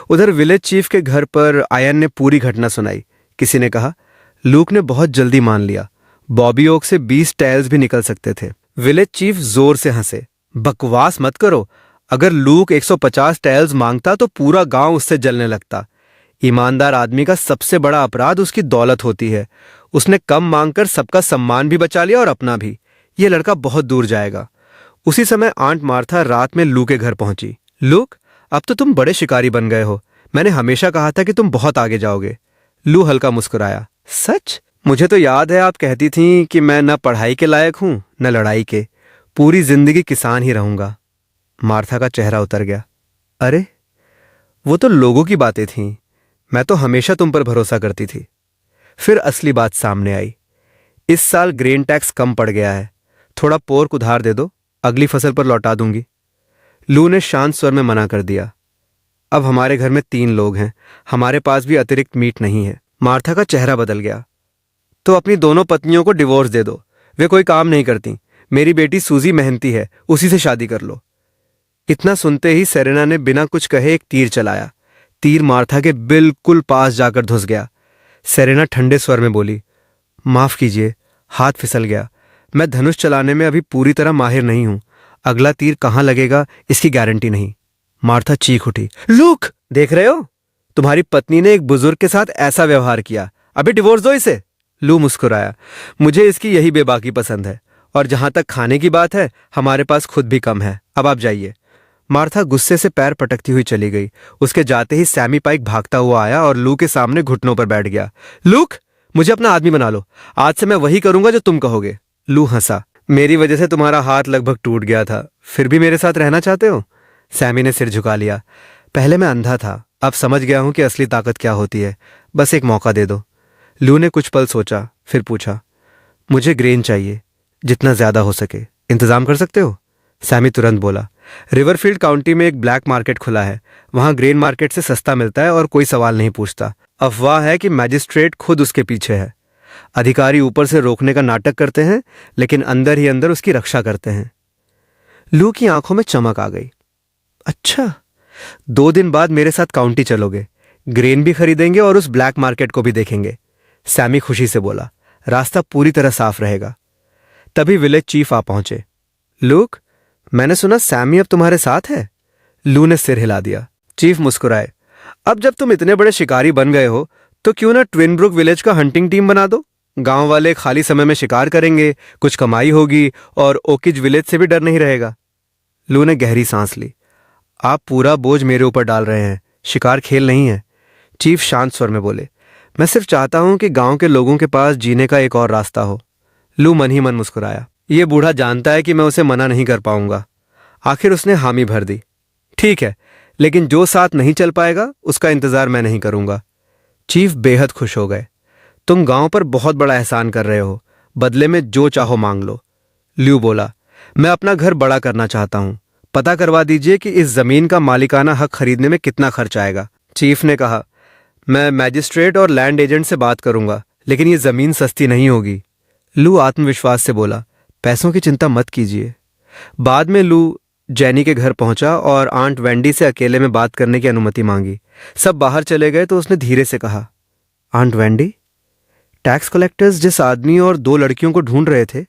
उधर विलेज चीफ के घर पर आयन ने पूरी घटना सुनाई। किसी ने कहा, लूक ने बहुत जल्दी मान लिया, बॉबी ओक से 20 टैल्स भी निकल सकते थे। विलेज चीफ जोर से हंसे। बकवास मत करो, अगर लूक 150 टैल्स मांगता तो पूरा गांव उससे जलने लगता। ईमानदार आदमी का सबसे बड़ा अपराध उसकी दौलत होती है। उसने कम मांगकर सबका सम्मान भी बचा लिया और अपना भी। यह लड़का बहुत दूर जाएगा। उसी समय आंट मार्था रात में लू के घर पहुंची। लूक, अब तो तुम बड़े शिकारी बन गए हो। मैंने हमेशा कहा था कि तुम बहुत आगे जाओगे। लू हल्का मुस्कुराया। सच? मुझे तो याद है आप कहती थीं कि मैं न पढ़ाई के लायक हूं न लड़ाई के, पूरी जिंदगी किसान ही रहूंगा। मार्था का चेहरा उतर गया। अरे, वो तो लोगों की बातें थीं, मैं तो हमेशा तुम पर भरोसा करती थी। फिर असली बात सामने आई। इस साल ग्रेन टैक्स कम पड़ गया है, थोड़ा पोर्क उधार दे दो, अगली फसल पर लौटा दूंगी। लू ने शांत स्वर में मना कर दिया। अब हमारे घर में 3 लोग हैं, हमारे पास भी अतिरिक्त मीट नहीं है। मार्था का चेहरा बदल गया। तो अपनी दोनों पत्नियों को डिवोर्स दे दो, वे कोई काम नहीं करती। मेरी बेटी सूजी मेहनती है, उसी से शादी कर लो। इतना सुनते ही सेरेना ने बिना कुछ कहे एक तीर चलाया। तीर मार्था के बिल्कुल पास जाकर धुस गया। सेरेना ठंडे स्वर में बोली, माफ कीजिए, हाथ फिसल गया। मैं धनुष चलाने में अभी पूरी तरह माहिर नहीं हूं। अगला तीर कहां लगेगा इसकी गारंटी नहीं। मार्था चीख उठी, लूक, देख रहे हो, तुम्हारी पत्नी ने एक बुजुर्ग के साथ ऐसा व्यवहार किया। अभी डिवोर्स दो इसे। लू मुस्कुराया। मुझे इसकी यही बेबाकी पसंद है, और जहां तक खाने की बात है, हमारे पास खुद भी कम है। अब आप जाइए। मार्था गुस्से से पैर पटकती हुई चली गई। उसके जाते ही सैमी पाइक भागता हुआ आया और लू के सामने घुटनों पर बैठ गया। लूक, मुझे अपना आदमी बना लो, आज से मैं वही करूंगा जो तुम कहोगे। लू हंसा। मेरी वजह से तुम्हारा हाथ लगभग टूट गया था, फिर भी मेरे साथ रहना चाहते हो? सैमी ने सिर झुका लिया। पहले मैं अंधा था, अब समझ गया हूं कि असली ताकत क्या होती है। बस एक मौका दे दो। लू ने कुछ पल सोचा, फिर पूछा, मुझे ग्रेन चाहिए, जितना ज्यादा हो सके। इंतजाम कर सकते हो? सैमी तुरंत बोला, रिवरफील्ड काउंटी में एक ब्लैक मार्केट खुला है, वहां ग्रेन मार्केट से सस्ता मिलता है और कोई सवाल नहीं पूछता। अफवाह है कि मैजिस्ट्रेट खुद उसके पीछे है। अधिकारी ऊपर से रोकने का नाटक करते हैं, लेकिन अंदर ही अंदर उसकी रक्षा करते हैं। लू की आंखों में चमक आ गई। अच्छा, 2 दिन बाद मेरे साथ काउंटी चलोगे, ग्रेन भी खरीदेंगे और उस ब्लैक मार्केट को भी देखेंगे। सैमी खुशी से बोला, रास्ता पूरी तरह साफ रहेगा। तभी विलेज चीफ आ पहुंचे। लूक, मैंने सुना सैमी अब तुम्हारे साथ है? लू ने सिर हिला दिया। चीफ मुस्कुराए। अब जब तुम इतने बड़े शिकारी बन गए हो, तो क्यों ना ट्विन ब्रुक विलेज का हंटिंग टीम बना दो। गांव वाले खाली समय में शिकार करेंगे, कुछ कमाई होगी और ओकिज विलेज से भी डर नहीं रहेगा। लू ने गहरी सांस ली। आप पूरा बोझ मेरे ऊपर डाल रहे हैं, शिकार खेल नहीं है। चीफ शांत स्वर में बोले, मैं सिर्फ चाहता हूं कि गांव के लोगों के पास जीने का एक और रास्ता हो। लू मन ही मन मुस्कुराया। ये बूढ़ा जानता है कि मैं उसे मना नहीं कर पाऊंगा। आखिर उसने हामी भर दी। ठीक है, लेकिन जो साथ नहीं चल पाएगा उसका इंतजार मैं नहीं करूंगा। चीफ बेहद खुश हो गए। तुम गांव पर बहुत बड़ा एहसान कर रहे हो, बदले में जो चाहो मांग लो। ल्यू बोला, मैं अपना घर बड़ा करना चाहता हूं। पता करवा दीजिए कि इस जमीन का मालिकाना हक खरीदने में कितना खर्च आएगा। चीफ ने कहा, मैं मैजिस्ट्रेट और लैंड एजेंट से बात करूंगा, लेकिन ये जमीन सस्ती नहीं होगी। लू आत्मविश्वास से बोला, पैसों की चिंता मत कीजिए। बाद में लू जैनी के घर पहुंचा और आंट वेंडी से अकेले में बात करने की अनुमति मांगी। सब बाहर चले गए तो उसने धीरे से कहा, आंट वेंडी, टैक्स कलेक्टर्स जिस आदमी और 2 लड़कियों को ढूंढ रहे थे,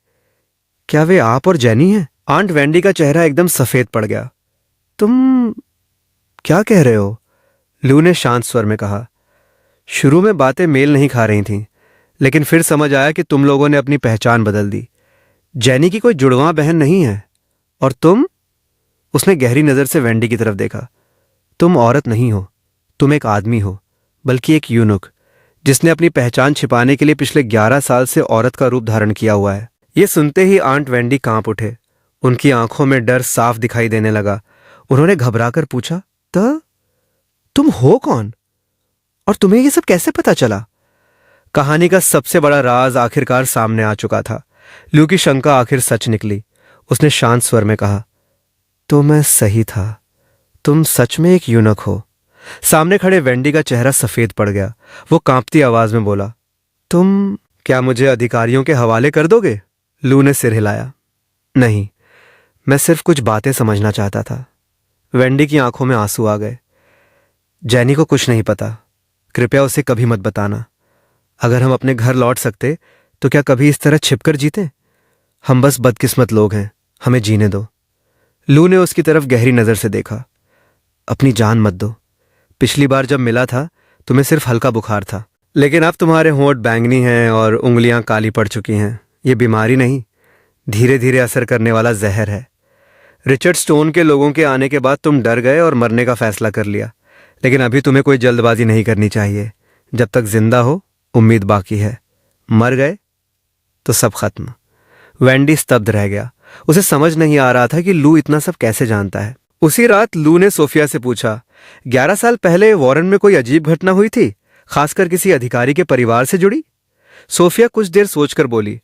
क्या वे आप और जैनी हैं? आंट वेंडी का चेहरा एकदम सफेद पड़ गया। तुम क्या कह रहे हो? लू ने शांत स्वर में कहा। शुरू में बातें मेल नहीं खा रही थीं, लेकिन फिर समझ आया कि तुम लोगों ने अपनी पहचान बदल दी। जैनी की कोई जुड़वां बहन नहीं है, और तुम? उसने गहरी नजर से वेंडी की तरफ देखा। तुम औरत नहीं हो, तुम एक आदमी हो, बल्कि एक यूनुक, जिसने अपनी पहचान छिपाने के लिए पिछले 11 साल से औरत का रूप धारण किया हुआ है। ये सुनते ही आंट वेंडी कांप उठे। उनकी आंखों में डर साफ दिखाई देने लगा। उन्होंने घबराकर पूछा, तुम हो कौन? और तुम्हें ये सब कैसे पता चला? कहानी का सबसे बड़ा राज आखिरकार सामने आ चुका था। लू की शंका आखिर सच निकली। उसने शांत स्वर में कहा, तो मैं सही था, तुम सच में एक यूनक हो। सामने खड़े वेंडी का चेहरा सफेद पड़ गया। वो कांपती आवाज में बोला, तुम क्या मुझे अधिकारियों के हवाले कर दोगे? लू ने सिर हिलाया। नहीं, मैं सिर्फ कुछ बातें समझना चाहता था। वेंडी की आंखों में आंसू आ गए। जैनी को कुछ नहीं पता, कृपया उसे कभी मत बताना। अगर हम अपने घर लौट सकते तो क्या कभी इस तरह छिपकर जीते? हम बस बदकिस्मत लोग हैं, हमें जीने दो। लू ने उसकी तरफ गहरी नजर से देखा। अपनी जान मत दो। पिछली बार जब मिला था तुम्हें सिर्फ हल्का बुखार था, लेकिन अब तुम्हारे होंठ बैंगनी हैं और उंगलियां काली पड़ चुकी हैं। ये बीमारी नहीं, धीरे धीरे असर करने वाला जहर है। रिचर्ड स्टोन के लोगों के आने के बाद तुम डर गए और मरने का फैसला कर लिया, लेकिन अभी तुम्हें कोई जल्दबाजी नहीं करनी चाहिए। जब तक जिंदा हो उम्मीद बाकी है। मर गए तो सब खत्म। वेंडी स्तब्ध रह गया। उसे समझ नहीं आ रहा था कि लू इतना सब कैसे जानता है। उसी रात लू ने सोफिया से पूछा, 11 साल पहले वॉरेन में कोई अजीब घटना हुई थी, खासकर किसी अधिकारी के परिवार से जुड़ी? सोफिया कुछ देर सोचकर बोली,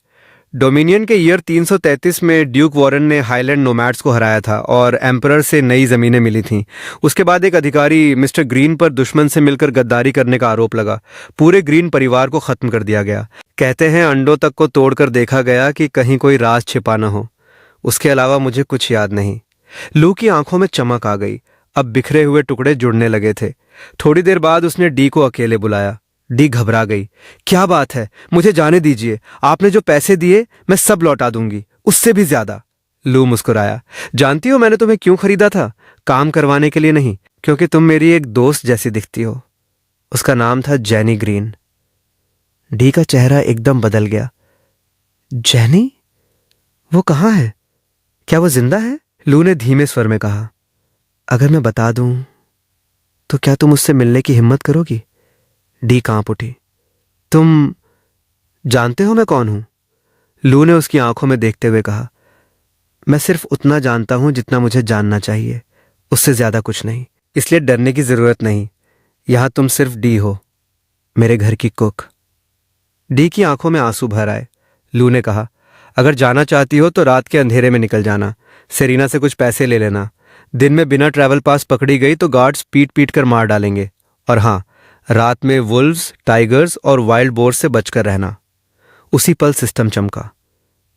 डोमिनियन के ईयर 333 में ड्यूक वॉरेन ने हाईलैंड नोमैड्स को हराया था और एम्परर से नई जमीनें मिली थीं। उसके बाद एक अधिकारी मिस्टर ग्रीन पर दुश्मन से मिलकर गद्दारी करने का आरोप लगा। पूरे ग्रीन परिवार को खत्म कर दिया गया। कहते हैं अंडों तक को तोड़कर देखा गया कि कहीं कोई राज छिपा न हो। उसके अलावा मुझे कुछ याद नहीं। लू की आंखों में चमक आ गई। अब बिखरे हुए टुकड़े जुड़ने लगे थे। थोड़ी देर बाद उसने डी को अकेले बुलाया। डी घबरा गई। क्या बात है, मुझे जाने दीजिए। आपने जो पैसे दिए मैं सब लौटा दूंगी, उससे भी ज्यादा। लू मुस्कुराया। जानती हो मैंने तुम्हें क्यों खरीदा था? काम करवाने के लिए नहीं, क्योंकि तुम मेरी एक दोस्त जैसी दिखती हो। उसका नाम था जैनी ग्रीन। डी का चेहरा एकदम बदल गया। जैनी? वो कहाँ है? क्या वो जिंदा है? लू ने धीमे स्वर में कहा, अगर मैं बता दूं तो क्या तुम उससे मिलने की हिम्मत करोगी? डी कांप उठी। तुम जानते हो मैं कौन हूं? लू ने उसकी आंखों में देखते हुए कहा, मैं सिर्फ उतना जानता हूं जितना मुझे जानना चाहिए, उससे ज्यादा कुछ नहीं। इसलिए डरने की जरूरत नहीं। यहां तुम सिर्फ डी हो, मेरे घर की कुक। डी की आंखों में आंसू भर आए। लू ने कहा, अगर जाना चाहती हो तो रात के अंधेरे में निकल जाना। सेरीना से कुछ पैसे ले लेना। दिन में बिना ट्रैवल पास पकड़ी गई तो गार्ड्स पीट पीट कर मार डालेंगे। और हां, रात में वुल्व्स, टाइगर्स और वाइल्ड बोर्स से बचकर रहना। उसी पल सिस्टम चमका।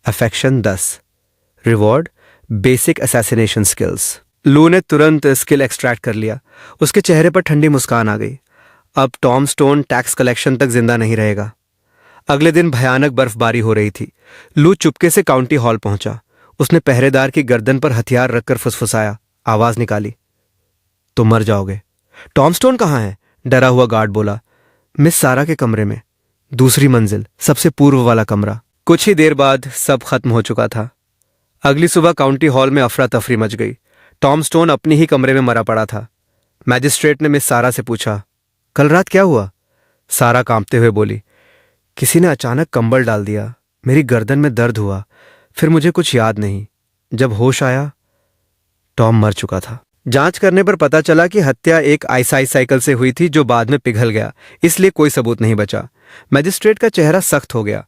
Affection 10, reward basic assassination skills. लू ने तुरंत स्किल एक्सट्रैक्ट कर लिया। उसके चेहरे पर ठंडी मुस्कान आ गई। अब टॉम स्टोन टैक्स कलेक्शन तक जिंदा नहीं रहेगा। अगले दिन भयानक बर्फबारी हो रही थी। लू चुपके से काउंटी हॉल पहुंचा। उसने पहरेदार की गर्दन पर हथियार रखकर फुसफुसाया, आवाज निकाली, तुम मर जाओगे। टॉम स्टोन कहाँ है? डरा हुआ गार्ड बोला, मिस सारा के कमरे में, दूसरी मंजिल, सबसे पूर्व वाला कमरा। कुछ ही देर बाद सब खत्म हो चुका था। अगली सुबह काउंटी हॉल में अफरा तफरी मच गई। टॉम स्टोन अपनी ही कमरे में मरा पड़ा था। मैजिस्ट्रेट ने मिस सारा से पूछा, कल रात क्या हुआ? सारा कांपते हुए बोली। किसी ने अचानक कंबल डाल दिया। मेरी गर्दन में दर्द हुआ। फिर मुझे कुछ याद नहीं। जब होश आया, टॉम मर चुका था। जांच करने पर पता चला कि हत्या एक आईसाई साइकिल से हुई थी जो बाद में पिघल गया, इसलिए कोई सबूत नहीं बचा। मजिस्ट्रेट का चेहरा सख्त हो गया।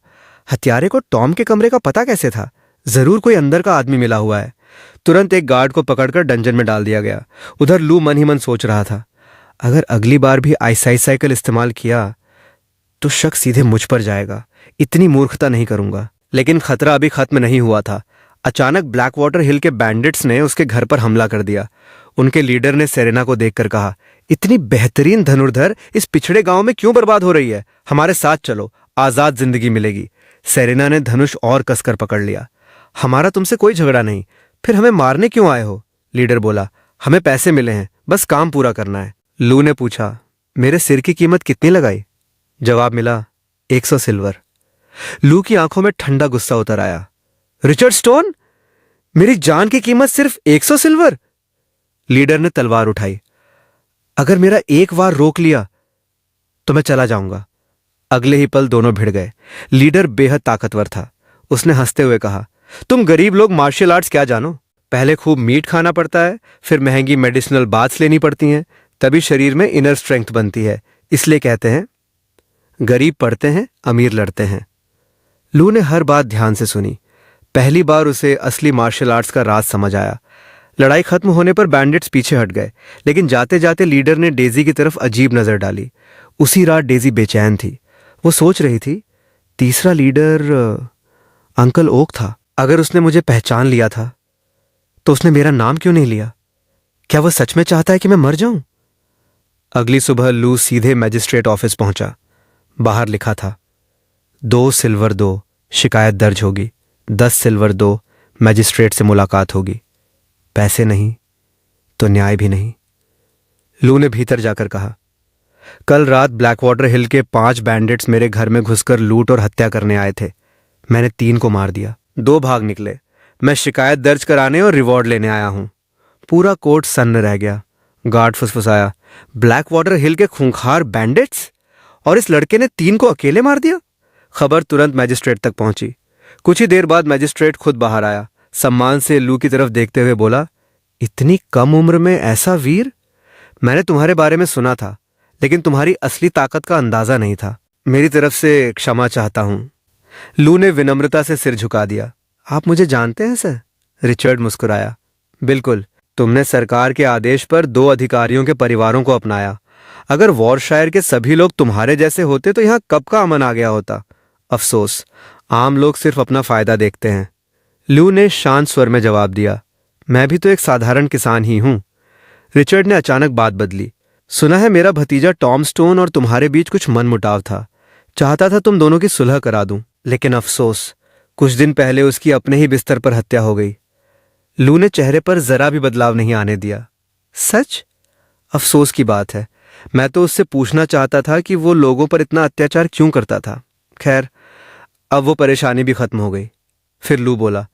हत्यारे को टॉम के कमरे का पता कैसे था? जरूर कोई अंदर का आदमी मिला हुआ है। तुरंत एक गार्ड को पकड़कर डंजन में डाल दिया गया। उधर लू मन ही मन सोच रहा था, अगर अगली बार भी आईसाई साइकिल इस्तेमाल किया तो शक सीधे मुझ पर जाएगा। इतनी मूर्खता नहीं करूंगा। लेकिन खतरा अभी खत्म नहीं हुआ था। अचानक ब्लैक वाटर हिल के बैंडिट्स ने उसके घर पर हमला कर दिया। उनके लीडर ने सेरेना को देखकर कहा, इतनी बेहतरीन धनुर्धर इस पिछड़े गांव में क्यों बर्बाद हो रही है? हमारे साथ चलो, आजाद जिंदगी मिलेगी। सेरेना ने धनुष और कसकर पकड़ लिया। हमारा तुमसे कोई झगड़ा नहीं, फिर हमें मारने क्यों आए हो? लीडर बोला, हमें पैसे मिले हैं, बस काम पूरा करना है। लू ने पूछा, मेरे सिर की कीमत कितनी लगाई? जवाब मिला, 100 सिल्वर। लू की आंखों में ठंडा गुस्सा उतर आया। रिचर्ड स्टोन, मेरी जान की कीमत सिर्फ 100 सिल्वर? लीडर ने तलवार उठाई। अगर मेरा एक बार रोक लिया तो मैं चला जाऊंगा। अगले ही पल दोनों भिड़ गए। लीडर बेहद ताकतवर था। उसने हंसते हुए कहा, तुम गरीब लोग मार्शल आर्ट्स क्या जानो? पहले खूब मीट खाना पड़ता है, फिर महंगी मेडिसिनल बाथ्स लेनी पड़ती हैं, तभी शरीर में इनर स्ट्रेंथ बनती है। इसलिए कहते हैं, गरीब पढ़ते हैं, अमीर लड़ते हैं। लू ने हर बात ध्यान से सुनी। पहली बार उसे असली मार्शल आर्ट्स का राज समझ आया। लड़ाई खत्म होने पर बैंडिट्स पीछे हट गए, लेकिन जाते जाते लीडर ने डेजी की तरफ अजीब नजर डाली। उसी रात डेजी बेचैन थी। वो सोच रही थी, तीसरा लीडर अंकल ओक था। अगर उसने मुझे पहचान लिया था तो उसने मेरा नाम क्यों नहीं लिया? क्या वह सच में चाहता है कि मैं मर जाऊं? अगली सुबह लू सीधे मैजिस्ट्रेट ऑफिस पहुंचा। बाहर लिखा था, 2 सिल्वर दो, शिकायत दर्ज होगी। 10 सिल्वर दो, मैजिस्ट्रेट से मुलाकात होगी। पैसे नहीं तो न्याय भी नहीं। लू ने भीतर जाकर कहा, कल रात ब्लैक वाटर हिल के 5 बैंडिट्स मेरे घर में घुसकर लूट और हत्या करने आए थे। मैंने 3 को मार दिया। 2 भाग निकले। मैं शिकायत दर्ज कराने और रिवॉर्ड लेने आया हूं। पूरा कोर्ट सन्न रह गया। गार्ड फुसफुसाया, ब्लैक वाटर हिल के खूंखार बैंडिट्स? और इस लड़के ने 3 को अकेले मार दिया? खबर तुरंत मैजिस्ट्रेट तक पहुंची। कुछ ही देर बाद मैजिस्ट्रेट खुद बाहर आया। सम्मान से लू की तरफ देखते हुए बोला, इतनी कम उम्र में ऐसा वीर? मैंने तुम्हारे बारे में सुना था, लेकिन तुम्हारी असली ताकत का अंदाजा नहीं था। मेरी तरफ से क्षमा चाहता हूं। लू ने विनम्रता से सिर झुका दिया। आप मुझे जानते हैं सर? रिचर्ड मुस्कुराया। बिल्कुल, तुमने सरकार के आदेश पर 2 अधिकारियों के परिवारों को अपनाया। अगर वॉरशायर के सभी लोग तुम्हारे जैसे होते तो यहां कब का अमन आ गया होता। अफसोस, आम लोग सिर्फ अपना फायदा देखते हैं। लू ने शांत स्वर में जवाब दिया, मैं भी तो एक साधारण किसान ही हूं। रिचर्ड ने अचानक बात बदली। सुना है मेरा भतीजा टॉम स्टोन और तुम्हारे बीच कुछ मनमुटाव था। चाहता था तुम दोनों की सुलह करा दूं, लेकिन अफसोस, कुछ दिन पहले उसकी अपने ही बिस्तर पर हत्या हो गई। लू ने चेहरे पर जरा भी बदलाव नहीं आने दिया। सच? अफसोस की बात है। मैं तो उससे पूछना चाहता था कि वो लोगों पर इतना अत्याचार क्यों करता था। खैर, अब वो परेशानी भी खत्म हो गई। फिर लू बोला,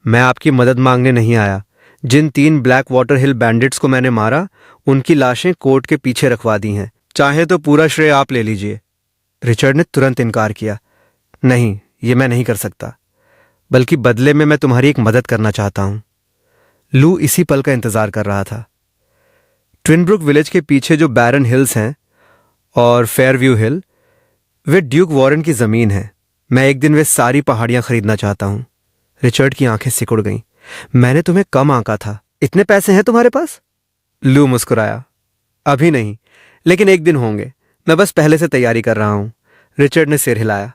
मैं आपकी मदद मांगने नहीं आया। जिन 3 ब्लैक वाटर हिल बैंडिट्स को मैंने मारा, उनकी लाशें कोर्ट के पीछे रखवा दी हैं। चाहे तो पूरा श्रेय आप ले लीजिए। रिचर्ड ने तुरंत इनकार किया। नहीं, ये मैं नहीं कर सकता, बल्कि बदले में मैं तुम्हारी एक मदद करना चाहता हूं। लू इसी पल का इंतजार कर रहा था। ट्विनब्रुक विलेज के पीछे जो बैरन हिल्स हैं और फेयरव्यू हिल, वे ड्यूक वॉरेन की जमीन है। मैं एक दिन वे सारी पहाड़ियां खरीदना चाहता हूं। रिचर्ड की आंखें सिकुड़ गईं। मैंने तुम्हें कम आंका था। इतने पैसे हैं तुम्हारे पास? लू मुस्कुराया, अभी नहीं, लेकिन एक दिन होंगे। मैं बस पहले से तैयारी कर रहा हूं। रिचर्ड ने सिर हिलाया।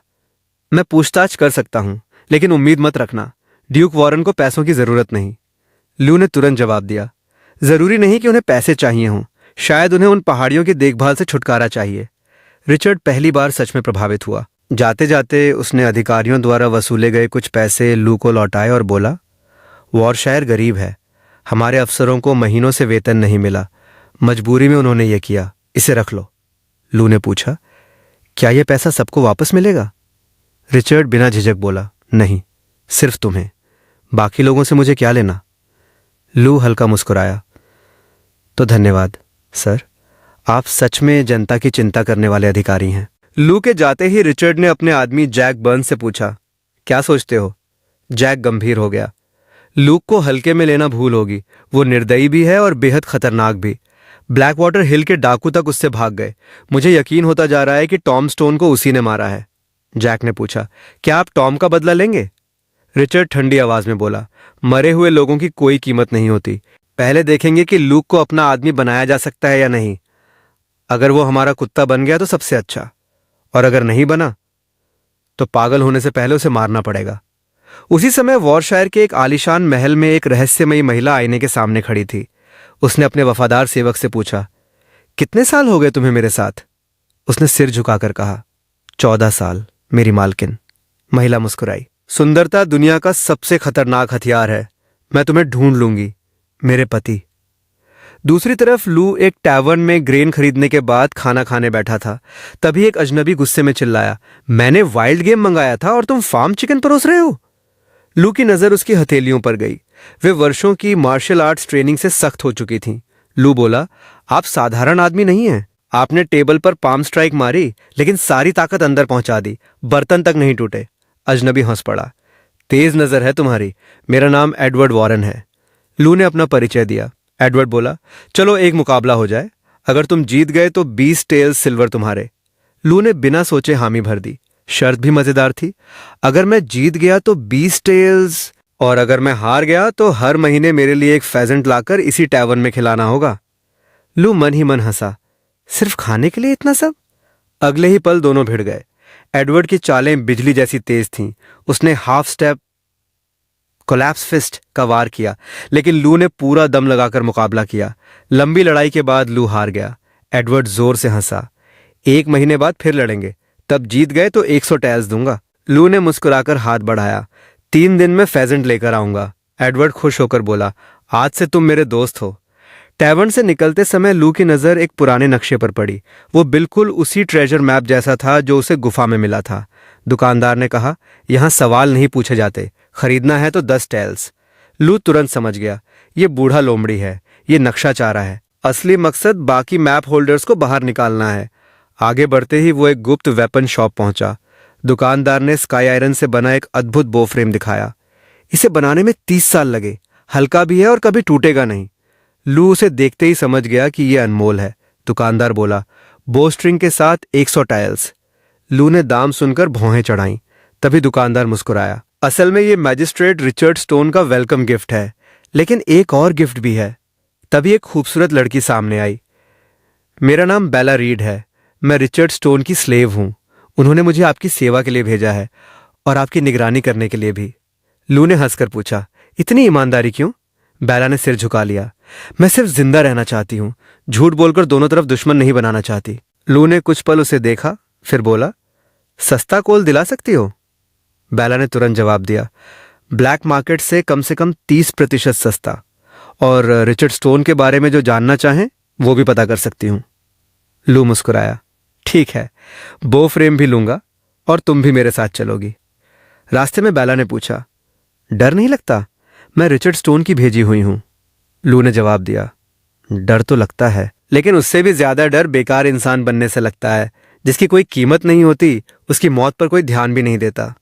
मैं पूछताछ कर सकता हूं, लेकिन उम्मीद मत रखना, ड्यूक वॉरेन को पैसों की जरूरत नहीं। लू ने तुरंत जवाब दिया, जरूरी नहीं कि उन्हें पैसे चाहिए हों, शायद उन्हें उन पहाड़ियों की देखभाल से छुटकारा चाहिए। रिचर्ड पहली बार सच में प्रभावित हुआ। जाते जाते उसने अधिकारियों द्वारा वसूले गए कुछ पैसे लू को लौटाए और बोला, वॉरशायर गरीब है। हमारे अफसरों को महीनों से वेतन नहीं मिला। मजबूरी में उन्होंने ये किया। इसे रख लो। लू ने पूछा, क्या यह पैसा सबको वापस मिलेगा? रिचर्ड बिना झिझक बोला, नहीं, सिर्फ तुम्हें। बाकी लोगों से मुझे क्या लेना? लू हल्का मुस्कुराया, तो धन्यवाद सर, आप सच में जनता की चिंता करने वाले अधिकारी हैं। लू के जाते ही रिचर्ड ने अपने आदमी जैक बर्न्स से पूछा, क्या सोचते हो? जैक गंभीर हो गया। लूक को हल्के में लेना भूल होगी, वो निर्दयी भी है और बेहद खतरनाक भी। ब्लैक वाटर हिल के डाकू तक उससे भाग गए। मुझे यकीन होता जा रहा है कि टॉम स्टोन को उसी ने मारा है। जैक ने पूछा, क्या आप टॉम का बदला लेंगे? रिचर्ड ठंडी आवाज में बोला, मरे हुए लोगों की कोई कीमत नहीं होती। पहले देखेंगे कि लूक को अपना आदमी बनाया जा सकता है या नहीं। अगर वो हमारा कुत्ता बन गया तो सबसे अच्छा, और अगर नहीं बना तो पागल होने से पहले उसे मारना पड़ेगा। उसी समय वॉरशायर के एक आलीशान महल में एक रहस्यमयी महिला आईने के सामने खड़ी थी। उसने अपने वफादार सेवक से पूछा, कितने साल हो गए तुम्हें मेरे साथ? उसने सिर झुकाकर कहा, 14 साल मेरी मालकिन। महिला मुस्कुराई, सुंदरता दुनिया का सबसे खतरनाक हथियार है। मैं तुम्हें ढूंढ लूंगी, मेरे पति। दूसरी तरफ लू एक टैवर्न में ग्रेन खरीदने के बाद खाना खाने बैठा था। तभी एक अजनबी गुस्से में चिल्लाया, मैंने वाइल्ड गेम मंगाया था और तुम फार्म चिकन परोस रहे हो? लू की नजर उसकी हथेलियों पर गई। वे वर्षों की मार्शल आर्ट्स ट्रेनिंग से सख्त हो चुकी थीं। लू बोला, आप साधारण आदमी नहीं हैं। आपने टेबल पर पाम स्ट्राइक मारी, लेकिन सारी ताकत अंदर पहुंचा दी, बर्तन तक नहीं टूटे। अजनबी हंस पड़ा, तेज नजर है तुम्हारी। मेरा नाम एडवर्ड वॉरेन है। लू ने अपना परिचय दिया। एडवर्ड बोला, चलो एक मुकाबला हो जाए। अगर तुम जीत गए तो 20 टेल्स सिल्वर तुम्हारे। लू ने बिना सोचे हामी भर दी। शर्त भी मजेदार थी। अगर मैं जीत गया तो 20 टेल्स, और अगर मैं हार गया तो हर महीने मेरे लिए एक फेजेंट लाकर इसी टैवर्न में खिलाना होगा। लू मन ही मन हंसा, सिर्फ खाने के लिए इतना सब? अगले ही पल दोनों भिड़ गए। एडवर्ड की चालें बिजली जैसी तेज थीं। उसने हाफ स्टेप कोलैप्स फिस्ट का वार किया, लेकिन लू ने पूरा दम लगाकर मुकाबला किया। लंबी लड़ाई के बाद लू हार गया। एडवर्ड जोर से हंसा, 1 महीने बाद फिर लड़ेंगे, तब जीत गए तो 100 टैल्स दूंगा। लू ने मुस्कुराकर हाथ बढ़ाया, 3 दिन में फेजेंट लेकर आऊंगा। एडवर्ड खुश होकर बोला, आज से तुम मेरे दोस्त हो। टैवर्न से निकलते समय लू की नजर एक पुराने नक्शे पर पड़ी। वो बिल्कुल उसी ट्रेजर मैप जैसा था जो उसे गुफा में मिला था। दुकानदार ने कहा, यहां सवाल नहीं पूछे जाते, खरीदना है तो 10 टैल्स। लू तुरंत समझ गया, ये बूढ़ा लोमड़ी है, ये नक्शा चाह रहा है। असली मकसद बाकी मैप होल्डर्स को बाहर निकालना है। आगे बढ़ते ही वो एक गुप्त वेपन शॉप पहुंचा। दुकानदार ने स्काई आयरन से बना एक अद्भुत बो फ्रेम दिखाया। इसे बनाने में 30 साल लगे, हल्का भी है और कभी टूटेगा नहीं। लू उसे देखते ही समझ गया कि यह अनमोल है। दुकानदार बोला, बो स्ट्रिंग के साथ 100 टाइल्स। लू ने दाम सुनकर भौहें चढ़ाईं। तभी दुकानदार मुस्कुराया, असल में ये मैजिस्ट्रेट रिचर्ड स्टोन का वेलकम गिफ्ट है, लेकिन एक और गिफ्ट भी है। तभी एक खूबसूरत लड़की सामने आई। मेरा नाम बेला रीड है, मैं रिचर्ड स्टोन की स्लेव हूं। उन्होंने मुझे आपकी सेवा के लिए भेजा है और आपकी निगरानी करने के लिए भी। लू ने हंसकर पूछा, इतनी ईमानदारी क्यों? बेला ने सिर झुका लिया, मैं सिर्फ जिंदा रहना चाहती हूं, झूठ बोलकर दोनों तरफ दुश्मन नहीं बनाना चाहती। लू ने कुछ पल उसे देखा, फिर बोला, सस्ता कोल दिला सकती हो? बेला ने तुरंत जवाब दिया, ब्लैक मार्केट से कम 30% सस्ता, और रिचर्ड स्टोन के बारे में जो जानना चाहें वो भी पता कर सकती हूं। लू मुस्कुराया, ठीक है, बो फ्रेम भी लूंगा और तुम भी मेरे साथ चलोगी। रास्ते में बेला ने पूछा, डर नहीं लगता? मैं रिचर्ड स्टोन की भेजी हुई हूं। लू ने जवाब दिया, डर तो लगता है, लेकिन उससे भी ज्यादा डर बेकार इंसान बनने से लगता है, जिसकी कोई कीमत नहीं होती, उसकी मौत पर कोई ध्यान भी नहीं देता।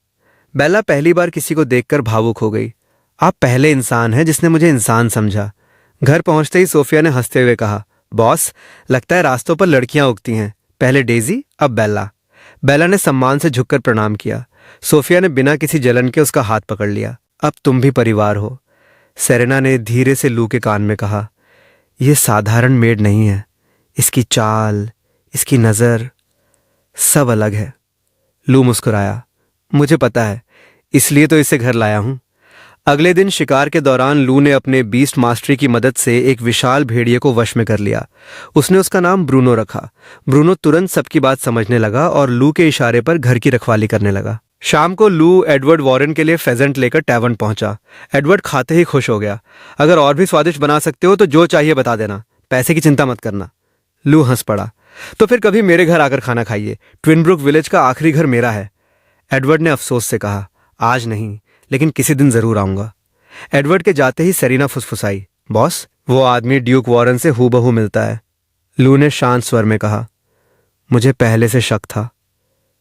बेला पहली बार किसी को देखकर भावुक हो गई। आप पहले इंसान हैं जिसने मुझे इंसान समझा। घर पहुंचते ही सोफिया ने हंसते हुए कहा, बॉस, लगता है रास्तों पर लड़कियां उगती हैं, पहले डेजी, अब बेला। बेला ने सम्मान से झुककर प्रणाम किया। सोफिया ने बिना किसी जलन के उसका हाथ पकड़ लिया, अब तुम भी परिवार हो। सेरेना ने धीरे से लू के कान में कहा, यह साधारण मेड नहीं है, इसकी चाल, इसकी नजर, सब अलग है। लू मुस्कुराया, मुझे पता है, इसलिए तो इसे घर लाया हूं। अगले दिन शिकार के दौरान लू ने अपने बीस्ट मास्टरी की मदद से एक विशाल भेड़िए को वश में कर लिया। उसने उसका नाम ब्रूनो रखा। ब्रूनो तुरंत सबकी बात समझने लगा और लू के इशारे पर घर की रखवाली करने लगा। शाम को लू एडवर्ड वॉरेन के लिए फेजेंट लेकर टैवर्न पहुंचा। एडवर्ड खाते ही खुश हो गया। अगर और भी स्वादिष्ट बना सकते हो तो जो चाहिए बता देना, पैसे की चिंता मत करना। लू हंस पड़ा, तो फिर कभी मेरे घर आकर खाना खाइए, ट्विनब्रुक विलेज का आखिरी घर मेरा है। एडवर्ड ने अफसोस से कहा, आज नहीं, लेकिन किसी दिन जरूर आऊंगा। एडवर्ड के जाते ही सेरेना फुसफुसाई, बॉस, वो आदमी ड्यूक वॉरेन से हूबहू मिलता है। लू ने शांत स्वर में कहा, मुझे पहले से शक था,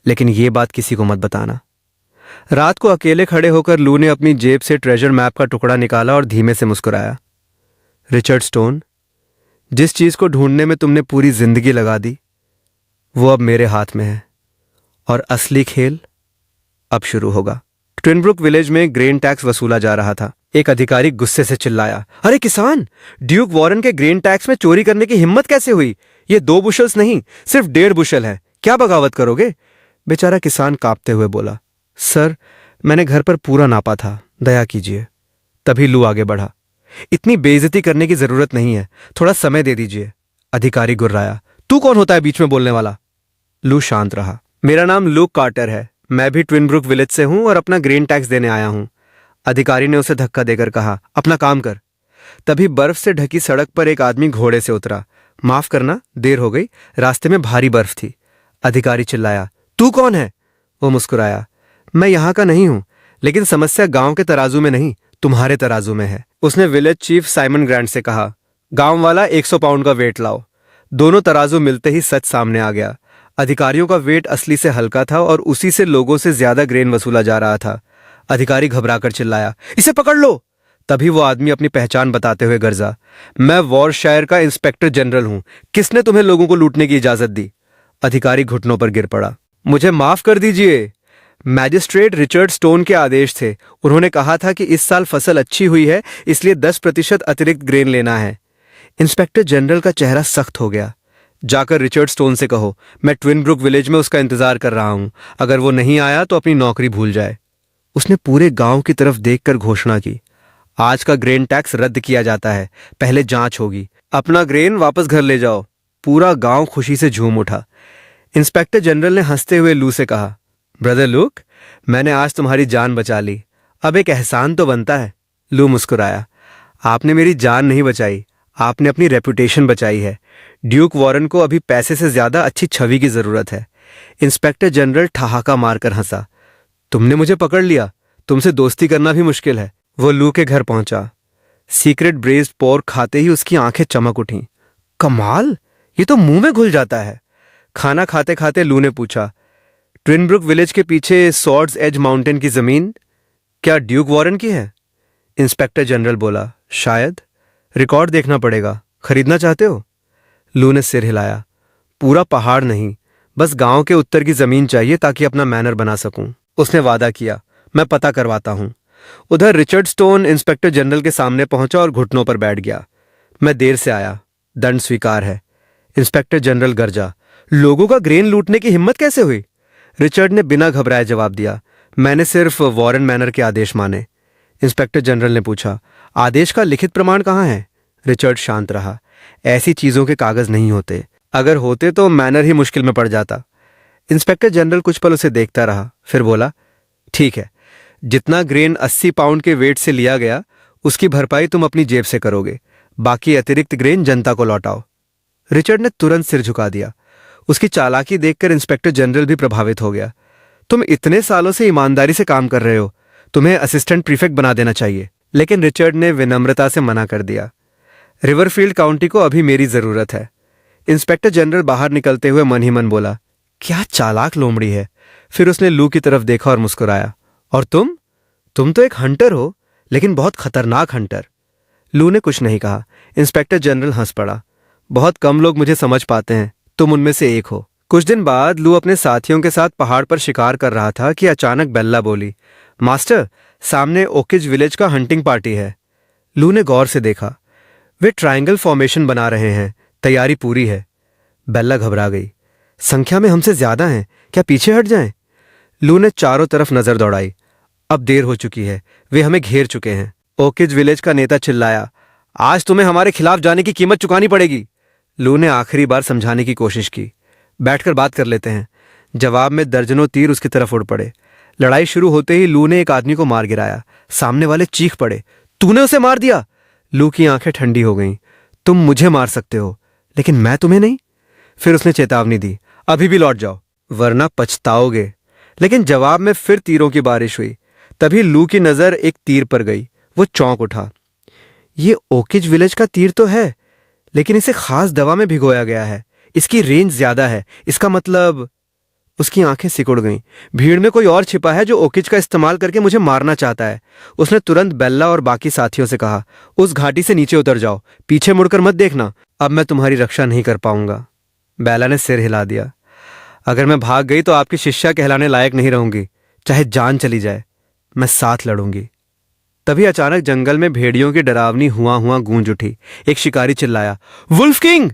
लेकिन ये बात किसी को मत बताना। रात को अकेले खड़े होकर लू ने अपनी जेब से ट्रेजर मैप का टुकड़ा निकाला और धीमे से मुस्कुराया। रिचर्ड स्टोन, जिस चीज को ढूंढने में तुमने पूरी जिंदगी लगा दी वो अब मेरे हाथ में है, और असली खेल अब शुरू होगा। ट्विनब्रुक विलेज में ग्रेन टैक्स वसूला जा रहा था। एक अधिकारी गुस्से से चिल्लाया, अरे किसान, ड्यूक वॉरेन के ग्रेन टैक्स में चोरी करने की हिम्मत कैसे हुई? ये 2 बुशल्स नहीं, सिर्फ 1.5 बुशल है। क्या बगावत करोगे? बेचारा किसान कांपते हुए बोला, सर, मैंने घर पर पूरा नापा था, दया कीजिए। तभी लू आगे बढ़ा, इतनी बेइज्जती करने की जरूरत नहीं है, थोड़ा समय दे दीजिए। अधिकारी गुर्राया, तू कौन होता है बीच में बोलने वाला? लू शांत रहा, मेरा नाम लूक कार्टर है, मैं भी ट्विनब्रुक विलेज से हूं और अपना ग्रेन टैक्स देने आया हूं। अधिकारी ने उसे धक्का देकर कहा, अपना काम कर। तभी बर्फ से ढकी सड़क पर एक आदमी घोड़े से उतरा। माफ करना, देर हो गई, रास्ते में भारी बर्फ थी। अधिकारी चिल्लाया, तू कौन है? वो मुस्कुराया, मैं यहां का नहीं हूं, लेकिन समस्या गांव के तराजू में नहीं, तुम्हारे तराजू में है। उसने विलेज चीफ साइमन ग्रांट से कहा, गांव वाला 100 पाउंड का वेट लाओ। दोनों तराजू मिलते ही सच सामने आ गया। अधिकारियों का वेट असली से हल्का था और उसी से लोगों से ज्यादा ग्रेन वसूला जा रहा था। अधिकारी घबराकर चिल्लाया, इसे पकड़ लो। तभी वो आदमी अपनी पहचान बताते हुए गर्जा, मैं वॉरशायर का इंस्पेक्टर जनरल हूं, किसने तुम्हें लोगों को लूटने की इजाजत दी? अधिकारी घुटनों पर गिर पड़ा, मुझे माफ कर दीजिए, मैजिस्ट्रेट रिचर्ड स्टोन के आदेश थे। उन्होंने कहा था कि इस साल फसल अच्छी हुई है, इसलिए 10% अतिरिक्त ग्रेन लेना है। इंस्पेक्टर जनरल का चेहरा सख्त हो गया। जाकर रिचर्ड स्टोन से कहो, मैं ट्विनब्रुक विलेज में उसका इंतजार कर रहा हूं, अगर वो नहीं आया तो अपनी नौकरी भूल जाए। उसने पूरे गांव की तरफ देखकर घोषणा की, आज का ग्रेन टैक्स रद्द किया जाता है, पहले जांच होगी, अपना ग्रेन वापस घर ले जाओ। पूरा गांव खुशी से झूम उठा। इंस्पेक्टर जनरल ने हंसते हुए लू से कहा, ब्रदर लूक, मैंने आज तुम्हारी जान बचा ली, अब एक एहसान तो बनता है। लू मुस्कुराया, आपने मेरी जान नहीं बचाई, आपने अपनी रेपुटेशन बचाई है। ड्यूक वॉरेन को अभी पैसे से ज्यादा अच्छी छवि की जरूरत है। इंस्पेक्टर जनरल ठहाका मारकर हंसा, तुमने मुझे पकड़ लिया, तुमसे दोस्ती करना भी मुश्किल है। वो लू के घर पहुंचा। सीक्रेट ब्रेस्ड पोर्क खाते ही उसकी आंखें चमक उठीं। कमाल, ये तो मुंह में घुल जाता है। खाना खाते खाते लू ने पूछा, ट्विनब्रुक विलेज के पीछे सॉर्ड्स एज माउंटेन की जमीन क्या ड्यूक वॉरेन की है? इंस्पेक्टर जनरल बोला, शायद, रिकॉर्ड देखना पड़ेगा, खरीदना चाहते हो? लू ने सिर हिलाया, पूरा पहाड़ नहीं, बस गांव के उत्तर की जमीन चाहिए ताकि अपना मैनर बना सकूं। उसने वादा किया, मैं पता करवाता हूं। उधर रिचर्ड स्टोन इंस्पेक्टर जनरल के सामने पहुंचा और घुटनों पर बैठ गया। मैं देर से आया, दंड स्वीकार है। इंस्पेक्टर जनरल गरजा, लोगों का ग्रेन लूटने की हिम्मत कैसे हुई? रिचर्ड ने बिना घबराए जवाब दिया, मैंने सिर्फ वॉरेन मैनर के आदेश माने। इंस्पेक्टर जनरल ने पूछा, आदेश का लिखित प्रमाण कहाँ है? रिचर्ड शांत रहा, ऐसी चीजों के कागज नहीं होते, अगर होते तो मैनर ही मुश्किल में पड़ जाता। इंस्पेक्टर जनरल कुछ पल उसे देखता रहा, फिर बोला, ठीक है, जितना ग्रेन 80 पाउंड के वेट से लिया गया उसकी भरपाई तुम अपनी जेब से करोगे, बाकी अतिरिक्त ग्रेन जनता को लौटाओ। रिचर्ड ने तुरंत सिर झुका दिया। उसकी चालाकी देखकर इंस्पेक्टर जनरल भी प्रभावित हो गया। तुम इतने सालों से ईमानदारी से काम कर रहे हो, तुम्हें असिस्टेंट प्रीफेक्ट बना देना चाहिए। लेकिन रिचर्ड ने विनम्रता से मना कर दिया, रिवरफील्ड काउंटी को अभी मेरी जरूरत है। इंस्पेक्टर जनरल बाहर निकलते हुए मन ही मन बोला, क्या चालाक लोमड़ी है। फिर उसने लू की तरफ देखा और मुस्कुराया, और तुम तो एक हंटर हो, लेकिन बहुत खतरनाक हंटर। लू ने कुछ नहीं कहा। इंस्पेक्टर जनरल हंस पड़ा, बहुत कम लोग मुझे समझ पाते हैं, तुम उनमें से एक हो। कुछ दिन बाद लू अपने साथियों के साथ पहाड़ पर शिकार कर रहा था कि अचानक बेल्ला बोली, मास्टर, सामने ओकिज विलेज का हंटिंग पार्टी है। लू ने गौर से देखा, वे ट्रायंगल फॉर्मेशन बना रहे हैं, तैयारी पूरी है। बेल्ला घबरा गई, संख्या में हमसे ज्यादा हैं, क्या पीछे हट जाएं? लू ने चारों तरफ नजर दौड़ाई, अब देर हो चुकी है, वे हमें घेर चुके हैं। ओकिज विलेज का नेता चिल्लाया, आज तुम्हें हमारे खिलाफ जाने की कीमत चुकानी पड़ेगी। लू ने आखिरी बार समझाने की कोशिश की, बैठकर बात कर लेते हैं। जवाब में दर्जनों तीर उसकी तरफ उड़ पड़े। लड़ाई शुरू होते ही लू ने एक आदमी को मार गिराया। सामने वाले चीख पड़े, तूने उसे मार दिया? लू की आंखें ठंडी हो गईं। तुम मुझे मार सकते हो, लेकिन मैं तुम्हें नहीं। फिर उसने चेतावनी दी, अभी भी लौट जाओ, वरना पछताओगे। लेकिन जवाब में फिर तीरों की बारिश हुई। तभी लू की नजर एक तीर पर गई। वो चौंक उठा, ये ओकिज विलेज का तीर तो है, लेकिन इसे खास दवा में भिगोया गया है, इसकी रेंज ज्यादा है, इसका मतलब। उसकी आंखें सिकुड़ गईं। भीड़ में कोई और छिपा है जो ओकिज का इस्तेमाल करके मुझे मारना चाहता है। उसने तुरंत बेल्ला और बाकी साथियों से कहा, उस घाटी से नीचे उतर जाओ, पीछे मुड़कर मत देखना, अब मैं तुम्हारी रक्षा नहीं कर पाऊंगा। बेला ने सिर हिला दिया। अगर मैं भाग गई तो आपकी शिष्या कहलाने लायक नहीं रहूंगी, चाहे जान चली जाए, मैं साथ लड़ूंगी। तभी अचानक जंगल में भेड़ियों की डरावनी हुआ गूंज उठी। एक शिकारी चिल्लाया, वुल्फ किंग!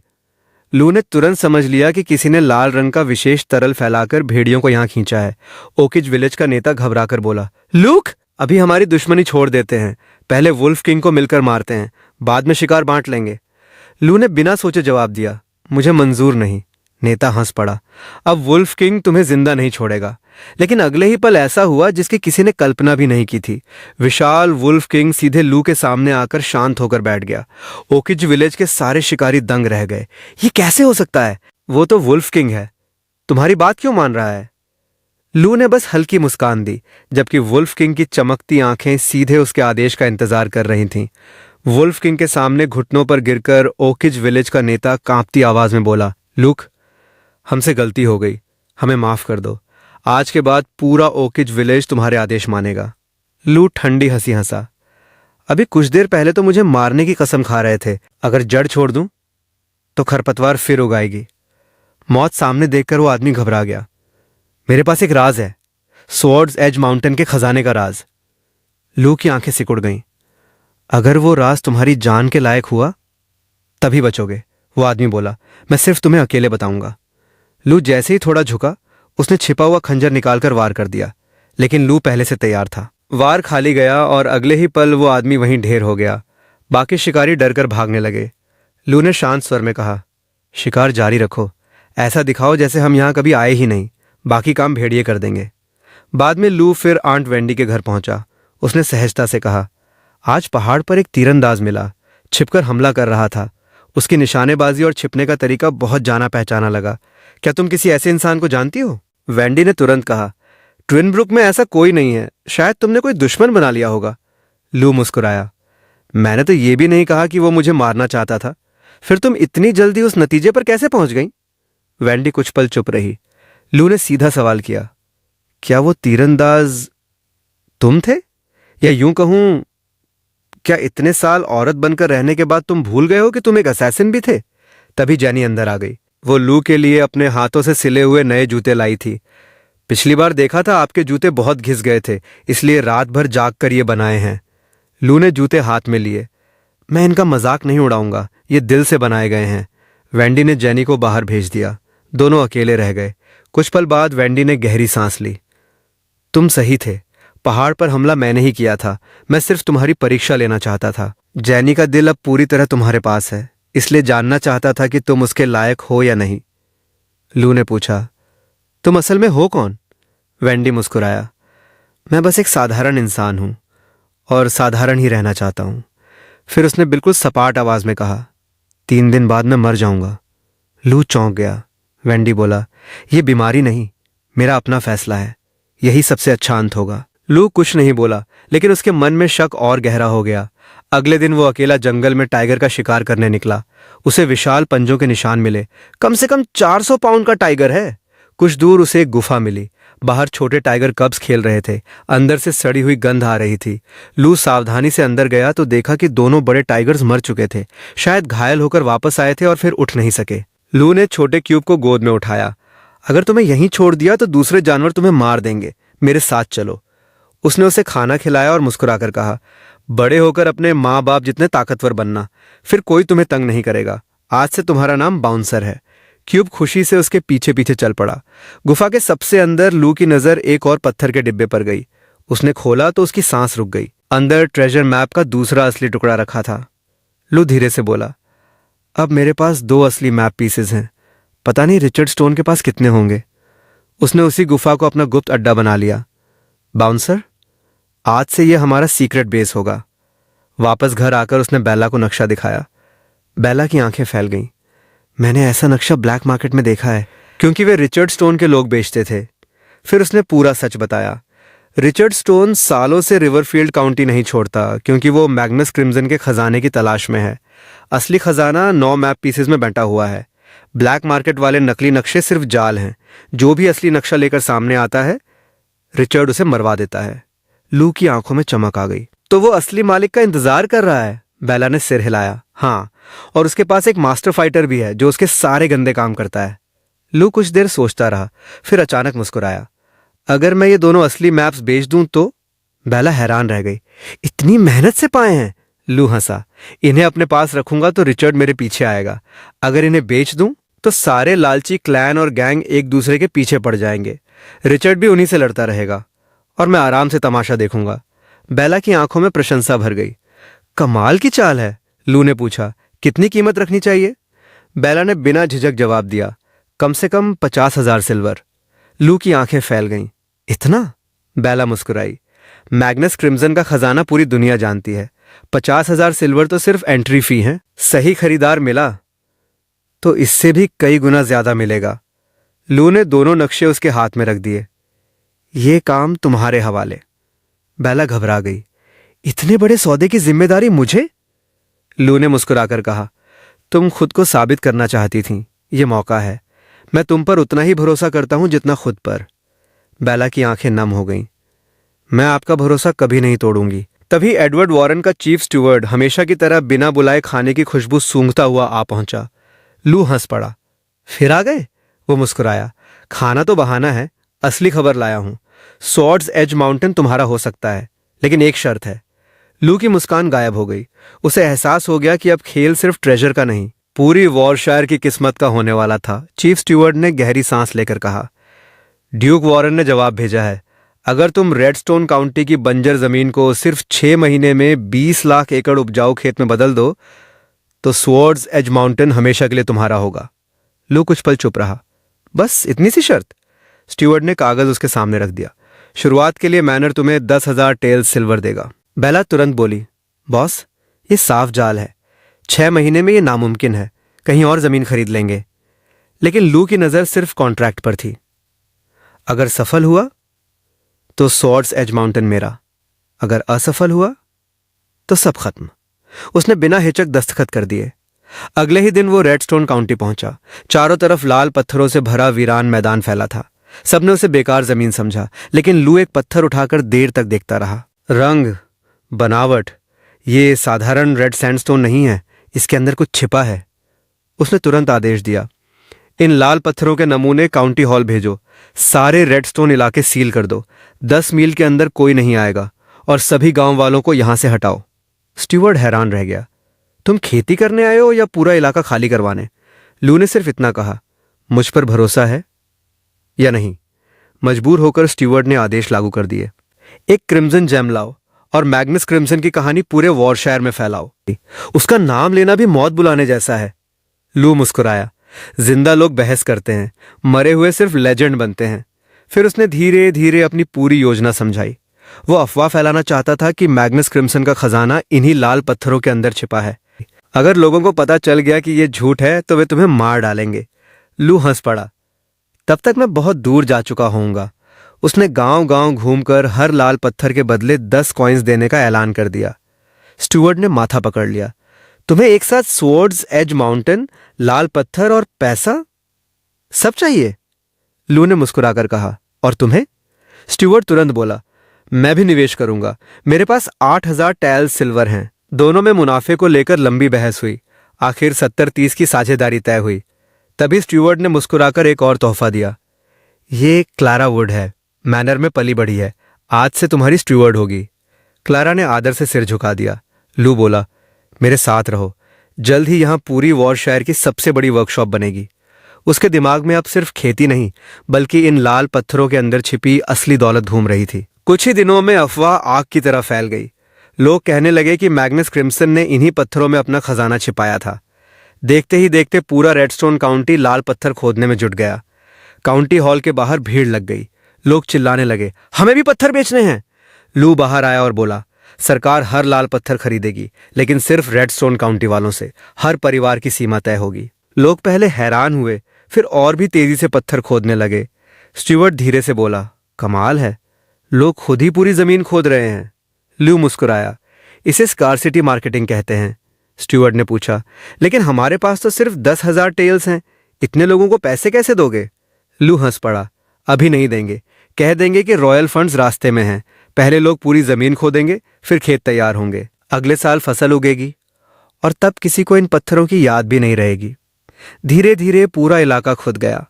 लू ने तुरंत समझ लिया कि किसी ने लाल रंग का विशेष तरल फैलाकर भेड़ियों को यहां खींचा है। ओकिज विलेज का नेता घबराकर बोला, लूक, अभी हमारी दुश्मनी छोड़ देते हैं, पहले वुल्फ किंग को मिलकर मारते हैं, बाद में शिकार बांट लेंगे। लू ने बिना सोचे जवाब दिया, मुझे मंजूर नहीं। नेता हंस पड़ा, अब वुल्फ किंग तुम्हें जिंदा नहीं छोड़ेगा। लेकिन अगले ही पल ऐसा हुआ जिसकी किसी ने कल्पना भी नहीं की थी। विशाल वुल्फ किंग सीधे लू के सामने आकर शांत होकर बैठ गया। ओकिज विलेज के सारे शिकारी दंग रह गए। ये कैसे हो सकता है? वो तो वुल्फ किंग है, तुम्हारी बात क्यों मान रहा है? लू ने बस हल्की मुस्कान दी, जबकि वुल्फ किंग की चमकती आंखें सीधे उसके आदेश का इंतजार कर रही थीं। वुल्फ किंग के सामने घुटनों पर गिरकर ओकिज विलेज का नेता कांपती आवाज में बोला, लूक, हमसे गलती हो गई, हमें माफ कर दो। आज के बाद पूरा ओकिज विलेज तुम्हारे आदेश मानेगा। लू ठंडी हंसी हंसा, अभी कुछ देर पहले तो मुझे मारने की कसम खा रहे थे, अगर जड़ छोड़ दूं तो खरपतवार फिर उगाएगी। मौत सामने देखकर वो आदमी घबरा गया। मेरे पास एक राज है, स्वॉर्ड्स एज माउंटेन के खजाने का राज। लू की आंखें सिकुड़ गईं। अगर वो राज तुम्हारी जान के लायक हुआ तभी बचोगे, वो आदमी बोला। मैं सिर्फ तुम्हें अकेले बताऊंगा। लू जैसे ही थोड़ा झुका, उसने छिपा हुआ खंजर निकालकर वार कर दिया, लेकिन लू पहले से तैयार था। वार खाली गया और अगले ही पल वो आदमी वहीं ढेर हो गया। बाकी शिकारी डरकर भागने लगे। लू ने शांत स्वर में कहा, शिकार जारी रखो, ऐसा दिखाओ जैसे हम यहां कभी आए ही नहीं, बाकी काम भेड़िए कर देंगे। बाद में लू फिर आंट वेंडी के घर पहुंचा। उसने सहजता से कहा, आज पहाड़ पर एक तीरंदाज मिला, छिपकर हमला कर रहा था। उसकी निशानेबाजी और छिपने का तरीका बहुत जाना पहचाना लगा। क्या तुम किसी ऐसे इंसान को जानती हो? वेंडी ने तुरंत कहा, ट्विन ब्रुक में ऐसा कोई नहीं है, शायद तुमने कोई दुश्मन बना लिया होगा। लू मुस्कुराया, मैंने तो ये भी नहीं कहा कि वो मुझे मारना चाहता था, फिर तुम इतनी जल्दी उस नतीजे पर कैसे पहुंच गई? वेंडी कुछ पल चुप रही। लू ने सीधा सवाल किया, क्या वो तीरंदाज तुम थे? या यूं कहूं, क्या इतने साल औरत बनकर रहने के बाद तुम भूल गए हो कि तुम एक असैसिन भी थे? तभी जैनी अंदर आ गई। वो लू के लिए अपने हाथों से सिले हुए नए जूते लाई थी। पिछली बार देखा था आपके जूते बहुत घिस गए थे, इसलिए रात भर जाग कर ये बनाए हैं। लू ने जूते हाथ में लिए। मैं इनका मजाक नहीं उड़ाऊंगा, ये दिल से बनाए गए हैं। वेंडी ने जैनी को बाहर भेज दिया। दोनों अकेले रह गए। कुछ पल बाद वेंडी ने गहरी सांस ली। तुम सही थे, पहाड़ पर हमला मैंने ही किया था, मैं सिर्फ तुम्हारी परीक्षा लेना चाहता था। जैनी का दिल अब पूरी तरह तुम्हारे पास है, इसलिए जानना चाहता था कि तुम उसके लायक हो या नहीं। लू ने पूछा, तुम असल में हो कौन? वेंडी मुस्कुराया, मैं बस एक साधारण इंसान हूं और साधारण ही रहना चाहता हूं। फिर उसने बिल्कुल सपाट आवाज में कहा, 3 दिन बाद मैं मर जाऊंगा। लू चौंक गया। वेंडी बोला, यह बीमारी नहीं, मेरा अपना फैसला है, यही सबसे अच्छा अंत होगा। लू कुछ नहीं बोला, लेकिन उसके मन में शक और गहरा हो गया। अगले दिन वो अकेला जंगल में टाइगर का शिकार करने निकला। उसे विशाल पंजों के निशान मिले। कम से कम 400 पाउंड का टाइगर है। कुछ दूर उसे एक गुफा मिली। बाहर छोटे टाइगर कब्स खेल रहे थे। अंदर से सड़ी हुई गंध आ रही थी। लू सावधानी से अंदर गया तो देखा कि दोनों बड़े टाइगर्स मर चुके थे, शायद घायल होकर वापस आए थे और फिर उठ नहीं सके। लू ने छोटे क्यूब को गोद में उठाया। अगर तुम्हें यहीं छोड़ दिया तो दूसरे जानवर तुम्हें मार देंगे, मेरे साथ चलो। उसने उसे खाना खिलाया और मुस्कुराकर कहा, बड़े होकर अपने माँ बाप जितने ताकतवर बनना, फिर कोई तुम्हें तंग नहीं करेगा। आज से तुम्हारा नाम बाउंसर है। क्यूब खुशी से उसके पीछे पीछे चल पड़ा। गुफा के सबसे अंदर लू की नजर एक और पत्थर के डिब्बे पर गई। उसने खोला तो उसकी सांस रुक गई। अंदर ट्रेजर मैप का दूसरा असली टुकड़ा रखा था। लू धीरे से बोला, अब मेरे पास 2 असली मैप पीसेस हैं, पता नहीं रिचर्ड स्टोन के पास कितने होंगे। उसने उसी गुफा को अपना गुप्त अड्डा बना लिया। बाउंसर, आज से यह हमारा सीक्रेट बेस होगा। वापस घर आकर उसने बेला को नक्शा दिखाया। बेला की आंखें फैल गईं। मैंने ऐसा नक्शा ब्लैक मार्केट में देखा है, क्योंकि वे रिचर्ड स्टोन के लोग बेचते थे। फिर उसने पूरा सच बताया। रिचर्ड स्टोन सालों से रिवरफील्ड काउंटी नहीं छोड़ता, क्योंकि वो मैग्नस क्रिम्सन के खजाने की तलाश में है। असली खजाना 9 मैप पीसेस में बंटा हुआ है। ब्लैक मार्केट वाले नकली नक्शे सिर्फ जाल हैं। जो भी असली नक्शा लेकर सामने आता है रिचर्ड उसे मरवा देता है। लू की आंखों में चमक आ गई। तो वो असली मालिक का इंतजार कर रहा है? बेला ने सिर हिलाया। हाँ, और उसके पास एक मास्टर फाइटर भी है जो उसके सारे गंदे काम करता है। लू कुछ देर सोचता रहा, फिर अचानक मुस्कुराया। अगर मैं ये दोनों असली मैप्स बेच दूं तो? बेला हैरान रह गई। इतनी मेहनत से पाए हैं? लू हंसा। इन्हें अपने पास रखूंगा तो रिचर्ड मेरे पीछे आएगा। अगर इन्हें बेच दूं तो सारे लालची क्लैन और गैंग एक दूसरे के पीछे पड़ जाएंगे। रिचर्ड भी उन्हीं से लड़ता रहेगा और मैं आराम से तमाशा देखूंगा। बेला की आंखों में प्रशंसा भर गई। कमाल की चाल है। लू ने पूछा, कितनी कीमत रखनी चाहिए? बेला ने बिना झिझक जवाब दिया, कम से कम 50,000 सिल्वर। लू की आंखें फैल गईं। इतना? बेला मुस्कुराई। मैग्नस क्रिम्सन का खजाना पूरी दुनिया जानती है। 50,000 सिल्वर तो सिर्फ एंट्री फी है। सही खरीदार मिला तो इससे भी कई गुना ज्यादा मिलेगा। लू ने दोनों नक्शे उसके हाथ में रख दिए। ये काम तुम्हारे हवाले। बेला घबरा गई। इतने बड़े सौदे की जिम्मेदारी मुझे? लू ने मुस्कुराकर कहा, तुम खुद को साबित करना चाहती थी। ये मौका है। मैं तुम पर उतना ही भरोसा करता हूं जितना खुद पर। बेला की आंखें नम हो गईं। मैं आपका भरोसा कभी नहीं तोड़ूंगी। तभी एडवर्ड वॉरेन का चीफ स्टूवर्ड हमेशा की तरह बिना बुलाए खाने की खुशबू सूंघता हुआ आ पहुंचा। लू हंस पड़ा। फिर आ गए? वो मुस्कुराया। खाना तो बहाना है, असली खबर लाया हूं। स्वॉर्ड्स एज माउंटेन तुम्हारा हो सकता है, लेकिन एक शर्त है। लू की मुस्कान गायब हो गई। उसे एहसास हो गया कि अब खेल सिर्फ ट्रेजर का नहीं, पूरी वॉरशायर की किस्मत का होने वाला था। चीफ स्टूवर्ड ने गहरी सांस लेकर कहा, ड्यूक वॉरेन ने जवाब भेजा है। अगर तुम रेडस्टोन काउंटी की बंजर जमीन को सिर्फ 6 महीने में 20 लाख एकड़ उपजाऊ खेत में बदल दो तो स्वॉर्ड्स एज माउंटेन हमेशा के लिए तुम्हारा होगा। लू कुछ पल चुप रहा। बस इतनी सी शर्त? स्टूवर्ड ने कागज उसके सामने रख दिया। शुरुआत के लिए मैनर तुम्हें 10,000 टेल्स सिल्वर देगा। बेला तुरंत बोली, बॉस ये साफ जाल है। 6 महीने में ये नामुमकिन है। कहीं और जमीन खरीद लेंगे। लेकिन लू की नजर सिर्फ कॉन्ट्रैक्ट पर थी। अगर सफल हुआ तो स्वॉर्ड्स एज माउंटेन मेरा, अगर असफल हुआ तो सब खत्म। उसने बिना हिचक दस्तखत कर दिए। अगले ही दिन वो रेडस्टोन काउंटी पहुंचा। चारों तरफ लाल पत्थरों से भरा वीरान मैदान फैला था। सबने उसे बेकार जमीन समझा, लेकिन लू एक पत्थर उठाकर देर तक देखता रहा। रंग, बनावट, ये साधारण रेड सैंडस्टोन नहीं है, इसके अंदर कुछ छिपा है। उसने तुरंत आदेश दिया, इन लाल पत्थरों के नमूने काउंटी हॉल भेजो। सारे रेडस्टोन इलाके सील कर दो। 10 मील के अंदर कोई नहीं आएगा और सभी गांव वालों को यहां से हटाओ। स्टूवर्ड हैरान रह गया। तुम खेती करने आए हो या पूरा इलाका खाली करवाने? लू ने सिर्फ इतना कहा, मुझ पर भरोसा है या नहीं? मजबूर होकर स्टूवर्ड ने आदेश लागू कर दिए। एक क्रिम्सन जेम लाओ और मैग्नस क्रिम्सन की कहानी पूरे वॉरशायर में फैलाओ। उसका नाम लेना भी मौत बुलाने जैसा है। लू मुस्कुराया। जिंदा लोग बहस करते हैं, मरे हुए सिर्फ लेजेंड बनते हैं। फिर उसने धीरे धीरे अपनी पूरी योजना समझाई। वो अफवाह फैलाना चाहता था कि मैग्नस क्रिम्सन का खजाना इन्हीं लाल पत्थरों के अंदर छिपा है। अगर लोगों को पता चल गया कि यह झूठ है तो वे तुम्हें मार डालेंगे। लू हंस पड़ा। तब तक मैं बहुत दूर जा चुका होऊंगा। उसने गांव गांव घूमकर हर लाल पत्थर के बदले 10 कॉइन्स देने का ऐलान कर दिया। स्टूवर्ड ने माथा पकड़ लिया। तुम्हें एक साथ स्वॉर्ड्स एज माउंटेन, लाल पत्थर और पैसा, सब चाहिए? लू ने मुस्कुराकर कहा, और तुम्हें? स्टूवर्ड तुरंत बोला, मैं भी निवेश करूंगा। मेरे पास 8,000 टैल सिल्वर हैं। दोनों में मुनाफे को लेकर लंबी बहस हुई। आखिर 70-30 की साझेदारी तय हुई। तभी स्टूवर्ड ने मुस्कुराकर एक और तोहफा दिया। ये क्लारा वुड है, मैनर में पली बढ़ी है। आज से तुम्हारी स्टूवर्ड होगी। क्लारा ने आदर से सिर झुका दिया। लू बोला, मेरे साथ रहो। जल्द ही यहां पूरी वॉरशायर की सबसे बड़ी वर्कशॉप बनेगी। उसके दिमाग में अब सिर्फ खेती नहीं, बल्कि इन लाल पत्थरों के अंदर छिपी असली दौलत घूम रही थी। कुछ ही दिनों में अफवाह आग की तरह फैल गई। लोग कहने लगे कि मैग्नस क्रिम्सन ने इन्हीं पत्थरों में अपना खजाना छिपाया था। देखते ही देखते पूरा रेडस्टोन काउंटी लाल पत्थर खोदने में जुट गया। काउंटी हॉल के बाहर भीड़ लग गई। लोग चिल्लाने लगे, हमें भी पत्थर बेचने हैं। लू बाहर आया और बोला, सरकार हर लाल पत्थर खरीदेगी, लेकिन सिर्फ रेडस्टोन काउंटी वालों से। हर परिवार की सीमा तय होगी। लोग पहले हैरान हुए, फिर और भी तेजी से पत्थर खोदने लगे। स्टूवर्ट धीरे से बोला, कमाल है, लोग खुद ही पूरी जमीन खोद रहे हैं। लू मुस्कुराया। इसे स्कार्सिटी मार्केटिंग कहते हैं। स्टूवर्ट ने पूछा, लेकिन हमारे पास तो सिर्फ 10,000 टेल्स हैं। इतने लोगों को पैसे कैसे दोगे? लू हंस पड़ा। अभी नहीं देंगे, कह देंगे कि रॉयल फंड्स रास्ते में हैं। पहले लोग पूरी जमीन खोदेंगे, फिर खेत तैयार होंगे, अगले साल फसल उगेगी और तब किसी को इन पत्थरों की याद भी नहीं रहेगी। धीरे धीरे पूरा इलाका खुद गया।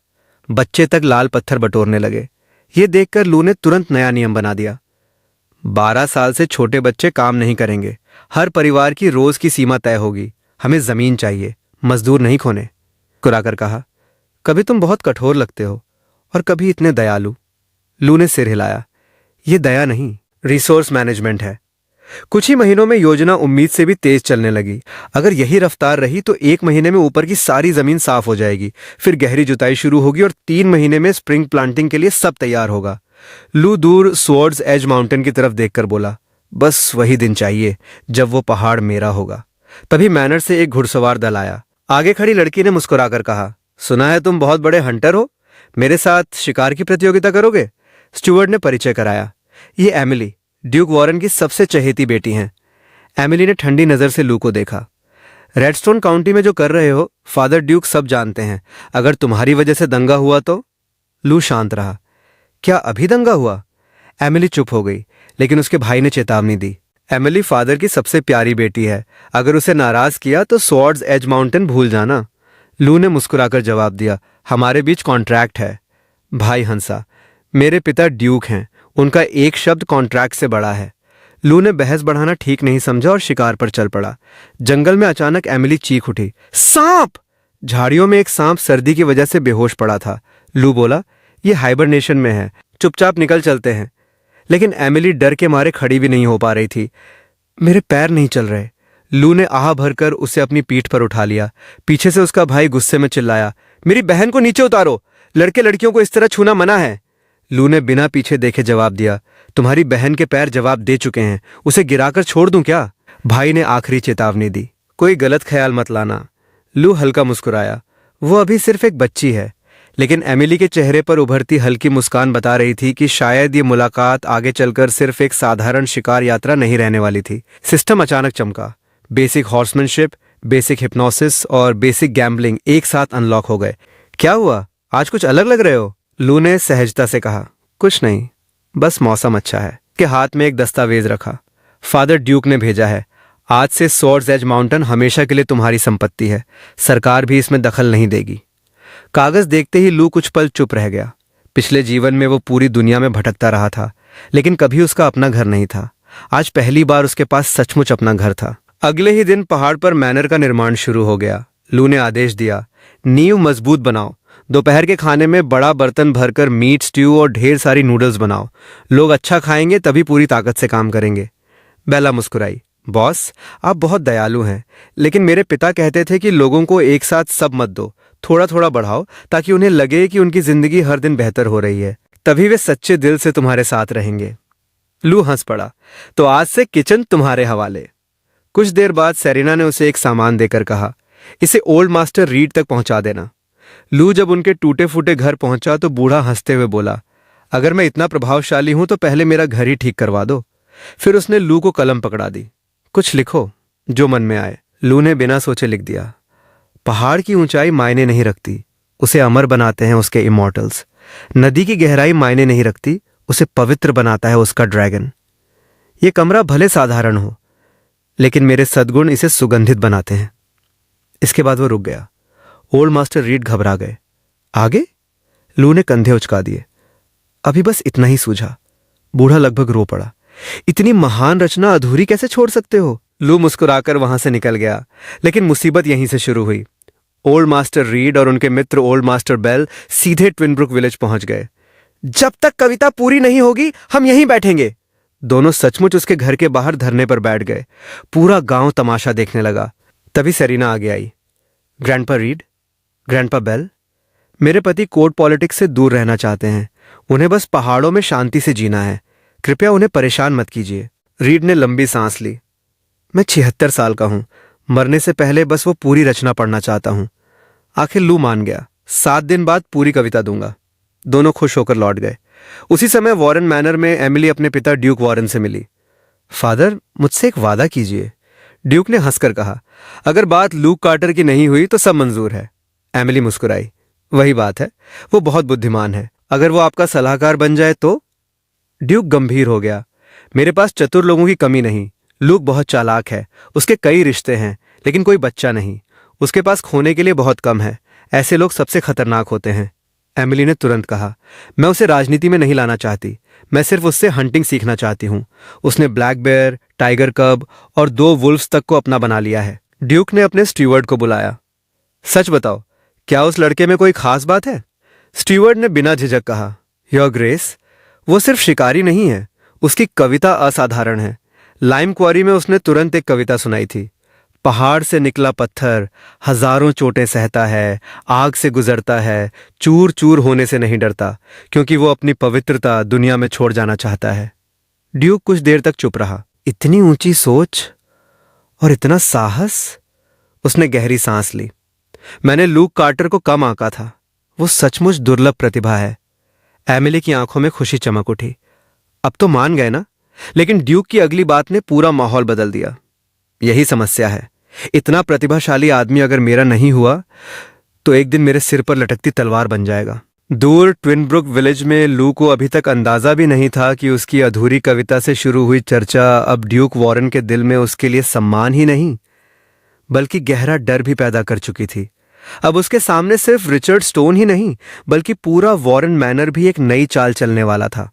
बच्चे तक लाल पत्थर बटोरने लगे। ये देखकर लू ने तुरंत नया नियम बना दिया। 12 साल से छोटे बच्चे काम नहीं करेंगे। हर परिवार की रोज की सीमा तय होगी। हमें जमीन चाहिए, मजदूर नहीं खोने। कुराकर कहा, कभी तुम बहुत कठोर लगते हो और कभी इतने दयालु। लू ने सिर हिलाया। ये दया नहीं, रिसोर्स मैनेजमेंट है। कुछ ही महीनों में योजना उम्मीद से भी तेज चलने लगी। अगर यही रफ्तार रही तो 1 महीने में ऊपर की सारी जमीन साफ हो जाएगी। फिर गहरी जुताई शुरू होगी और 3 महीने में स्प्रिंग प्लांटिंग के लिए सब तैयार होगा। लू दूर स्वॉर्ड्स एज माउंटेन की तरफ देखकर बोला, बस वही दिन चाहिए जब वो पहाड़ मेरा होगा। तभी मैनर से एक घुड़सवार दल आया। आगे खड़ी लड़की ने मुस्कुराकर कहा, सुना है तुम बहुत बड़े हंटर हो, मेरे साथ शिकार की प्रतियोगिता करोगे? स्टुअर्ट ने परिचय कराया। ये एमिली, ड्यूक वॉरेन की सबसे चहेती बेटी हैं। एमिली ने ठंडी नजर से लू को देखा। रेडस्टोन काउंटी में जो कर रहे हो, फादर ड्यूक सब जानते हैं। अगर तुम्हारी वजह से दंगा हुआ तो? लू शांत रहा। क्या अभी दंगा हुआ? एमिली चुप हो गई, लेकिन उसके भाई ने चेतावनी दी। एमिली फादर की सबसे प्यारी बेटी है। अगर उसे नाराज किया तो स्वॉर्ड्स एज माउंटेन भूल जाना। लू ने मुस्कुराकर जवाब दिया, हमारे बीच कॉन्ट्रैक्ट है। भाई हंसा, मेरे पिता ड्यूक हैं, उनका एक शब्द कॉन्ट्रैक्ट से बड़ा है। लू ने बहस बढ़ाना ठीक नहीं समझा और शिकार पर चल पड़ा। जंगल में अचानक एमिली चीख उठी, सांप! झाड़ियों में एक सांप सर्दी की वजह से बेहोश पड़ा था। लू बोला, ये हाइबरनेशन में है, चुपचाप निकल चलते हैं। लेकिन एमिली डर के मारे खड़ी भी नहीं हो पा रही थी। मेरे पैर नहीं चल रहे। लू ने आह भरकर उसे अपनी पीठ पर उठा लिया। पीछे से उसका भाई गुस्से में चिल्लाया, मेरी बहन को नीचे उतारो, लड़के लड़कियों को इस तरह छूना मना है। लू ने बिना पीछे देखे जवाब दिया, तुम्हारी बहन के पैर जवाब दे चुके हैं, उसे गिराकर छोड़ दूं क्या? भाई ने आखिरी चेतावनी दी, कोई गलत ख्याल मत लाना। लू हल्का मुस्कुराया, वो अभी सिर्फ एक बच्ची है। लेकिन एमिली के चेहरे पर उभरती हल्की मुस्कान बता रही थी कि शायद ये मुलाकात आगे चलकर सिर्फ एक साधारण शिकार यात्रा नहीं रहने वाली थी। सिस्टम अचानक चमका। बेसिक हॉर्समैनशिप, बेसिक हिप्नोसिस और बेसिक गैम्बलिंग एक साथ अनलॉक हो गए। क्या हुआ, आज कुछ अलग लग रहे हो? लू ने सहजता से कहा, कुछ नहीं, बस मौसम अच्छा है। के हाथ में एक दस्तावेज रखा। फादर ड्यूक ने भेजा है। आज से स्वॉर्ड्स एज माउंटेन हमेशा के लिए तुम्हारी संपत्ति है। सरकार भी इसमें दखल नहीं देगी। कागज देखते ही लू कुछ पल चुप रह गया। पिछले जीवन में वो पूरी दुनिया में भटकता रहा था, लेकिन कभी उसका अपना घर नहीं था। आज पहली बार उसके पास सचमुच अपना घर था। अगले ही दिन पहाड़ पर मैनर का निर्माण शुरू हो गया। लू ने आदेश दिया, नींव मजबूत बनाओ। दोपहर के खाने में बड़ा बर्तन भरकर मीट स्ट्यू और ढेर सारी नूडल्स बनाओ। लोग अच्छा खाएंगे तभी पूरी ताकत से काम करेंगे। बेला मुस्कुराई, बॉस आप बहुत दयालु हैं, लेकिन मेरे पिता कहते थे कि लोगों को एक साथ सब मत दो, थोड़ा थोड़ा बढ़ाओ ताकि उन्हें लगे कि उनकी जिंदगी हर दिन बेहतर हो रही है। तभी वे सच्चे दिल से तुम्हारे साथ रहेंगे। लू हंस पड़ा, तो आज से किचन तुम्हारे हवाले। कुछ देर बाद सेरेना ने उसे एक सामान देकर कहा, इसे ओल्ड मास्टर रीड तक पहुंचा देना। लू जब उनके टूटे फूटे घर पहुंचा तो बूढ़ा हंसते हुए बोला, अगर मैं इतना प्रभावशाली हूं तो पहले मेरा घर ही ठीक करवा दो। फिर उसने लू को कलम पकड़ा दी, कुछ लिखो जो मन में आए। लू ने बिना सोचे लिख दिया, पहाड़ की ऊंचाई मायने नहीं रखती, उसे अमर बनाते हैं उसके इमॉर्टल्स। नदी की गहराई मायने नहीं रखती, उसे पवित्र बनाता है उसका ड्रैगन। ये कमरा भले साधारण हो, लेकिन मेरे सद्गुण इसे सुगंधित बनाते हैं। इसके बाद वो रुक गया। ओल्ड मास्टर रीड घबरा गए। आगे? लू ने कंधे उचका दिए। अभी बस इतना ही सूझा। बूढ़ा लगभग रो पड़ा, इतनी महान रचना अधूरी कैसे छोड़ सकते हो? लू मुस्कुराकर वहां से निकल गया, लेकिन मुसीबत यहीं से शुरू हुई। ओल्ड मास्टर रीड और उनके मित्र ओल्ड मास्टर बेल सीधे ट्विनब्रुक विलेज पहुंच गए। जब तक कविता पूरी नहीं होगी हम यहीं बैठेंगे। दोनों सचमुच उसके घर के बाहर धरने पर बैठ गए। पूरा गांव तमाशा देखने लगा। तभी सेरेना आगे आई। ग्रैंडपा रीड, ग्रैंडपा बेल, मेरे पति कोर्ट पॉलिटिक्स से दूर रहना चाहते हैं। उन्हें बस पहाड़ों में शांति से जीना है। कृपया उन्हें परेशान मत कीजिए। रीड ने लंबी सांस ली। मैं 76 साल का हूं। मरने से पहले बस वो पूरी रचना पढ़ना चाहता हूं। आखिर लू मान गया। 7 दिन बाद पूरी कविता दूंगा। दोनों खुश होकर लौट गए। उसी समय वॉरेन मैनर में एमिली अपने पिता ड्यूक वॉरेन से मिली। फादर, मुझसे एक वादा कीजिए। ड्यूक ने हंसकर कहा, अगर बात लूक कार्टर की नहीं हुई तो सब मंजूर है। एमिली मुस्कुराई। वही बात है, वो बहुत बुद्धिमान है। अगर वो आपका सलाहकार बन जाए तो? ड्यूक गंभीर हो गया। मेरे पास चतुर लोगों की कमी नहीं। लूक बहुत चालाक है, उसके कई रिश्ते हैं, लेकिन कोई बच्चा नहीं। उसके पास खोने के लिए बहुत कम है। ऐसे लोग सबसे खतरनाक होते हैं। एमिली ने तुरंत कहा, मैं उसे राजनीति में नहीं लाना चाहती। मैं सिर्फ उससे हंटिंग सीखना चाहती हूँ। उसने ब्लैक बेयर, टाइगर कब और 2 वुल्फ्स तक को अपना बना लिया है। ड्यूक ने अपने स्टीवर्ड को बुलाया। सच बताओ, क्या उस लड़के में कोई खास बात है? स्टीवर्ड ने बिना झिझक कहा, योर ग्रेस, वो सिर्फ शिकारी नहीं है, उसकी कविता असाधारण है। लाइम क्वारी में उसने तुरंत एक कविता सुनाई थी। पहाड़ से निकला पत्थर हजारों चोटें सहता है, आग से गुजरता है, चूर चूर होने से नहीं डरता, क्योंकि वो अपनी पवित्रता दुनिया में छोड़ जाना चाहता है। ड्यूक कुछ देर तक चुप रहा। इतनी ऊंची सोच और इतना साहस। उसने गहरी सांस ली। मैंने लूक कार्टर को कम आंका था। वो सचमुच दुर्लभ प्रतिभा है। एमिली की आंखों में खुशी चमक उठी। अब तो मान गए ना? लेकिन ड्यूक की अगली बात ने पूरा माहौल बदल दिया। यही समस्या है। इतना प्रतिभाशाली आदमी अगर मेरा नहीं हुआ तो एक दिन मेरे सिर पर लटकती तलवार बन जाएगा। दूर ट्विनब्रुक विलेज में लू को अभी तक अंदाजा भी नहीं था कि उसकी अधूरी कविता से शुरू हुई चर्चा अब ड्यूक वॉरेन के दिल में उसके लिए सम्मान ही नहीं बल्कि गहरा डर भी पैदा कर चुकी थी। अब उसके सामने सिर्फ रिचर्ड स्टोन ही नहीं बल्कि पूरा वॉरेन मैनर भी एक नई चाल चलने वाला था।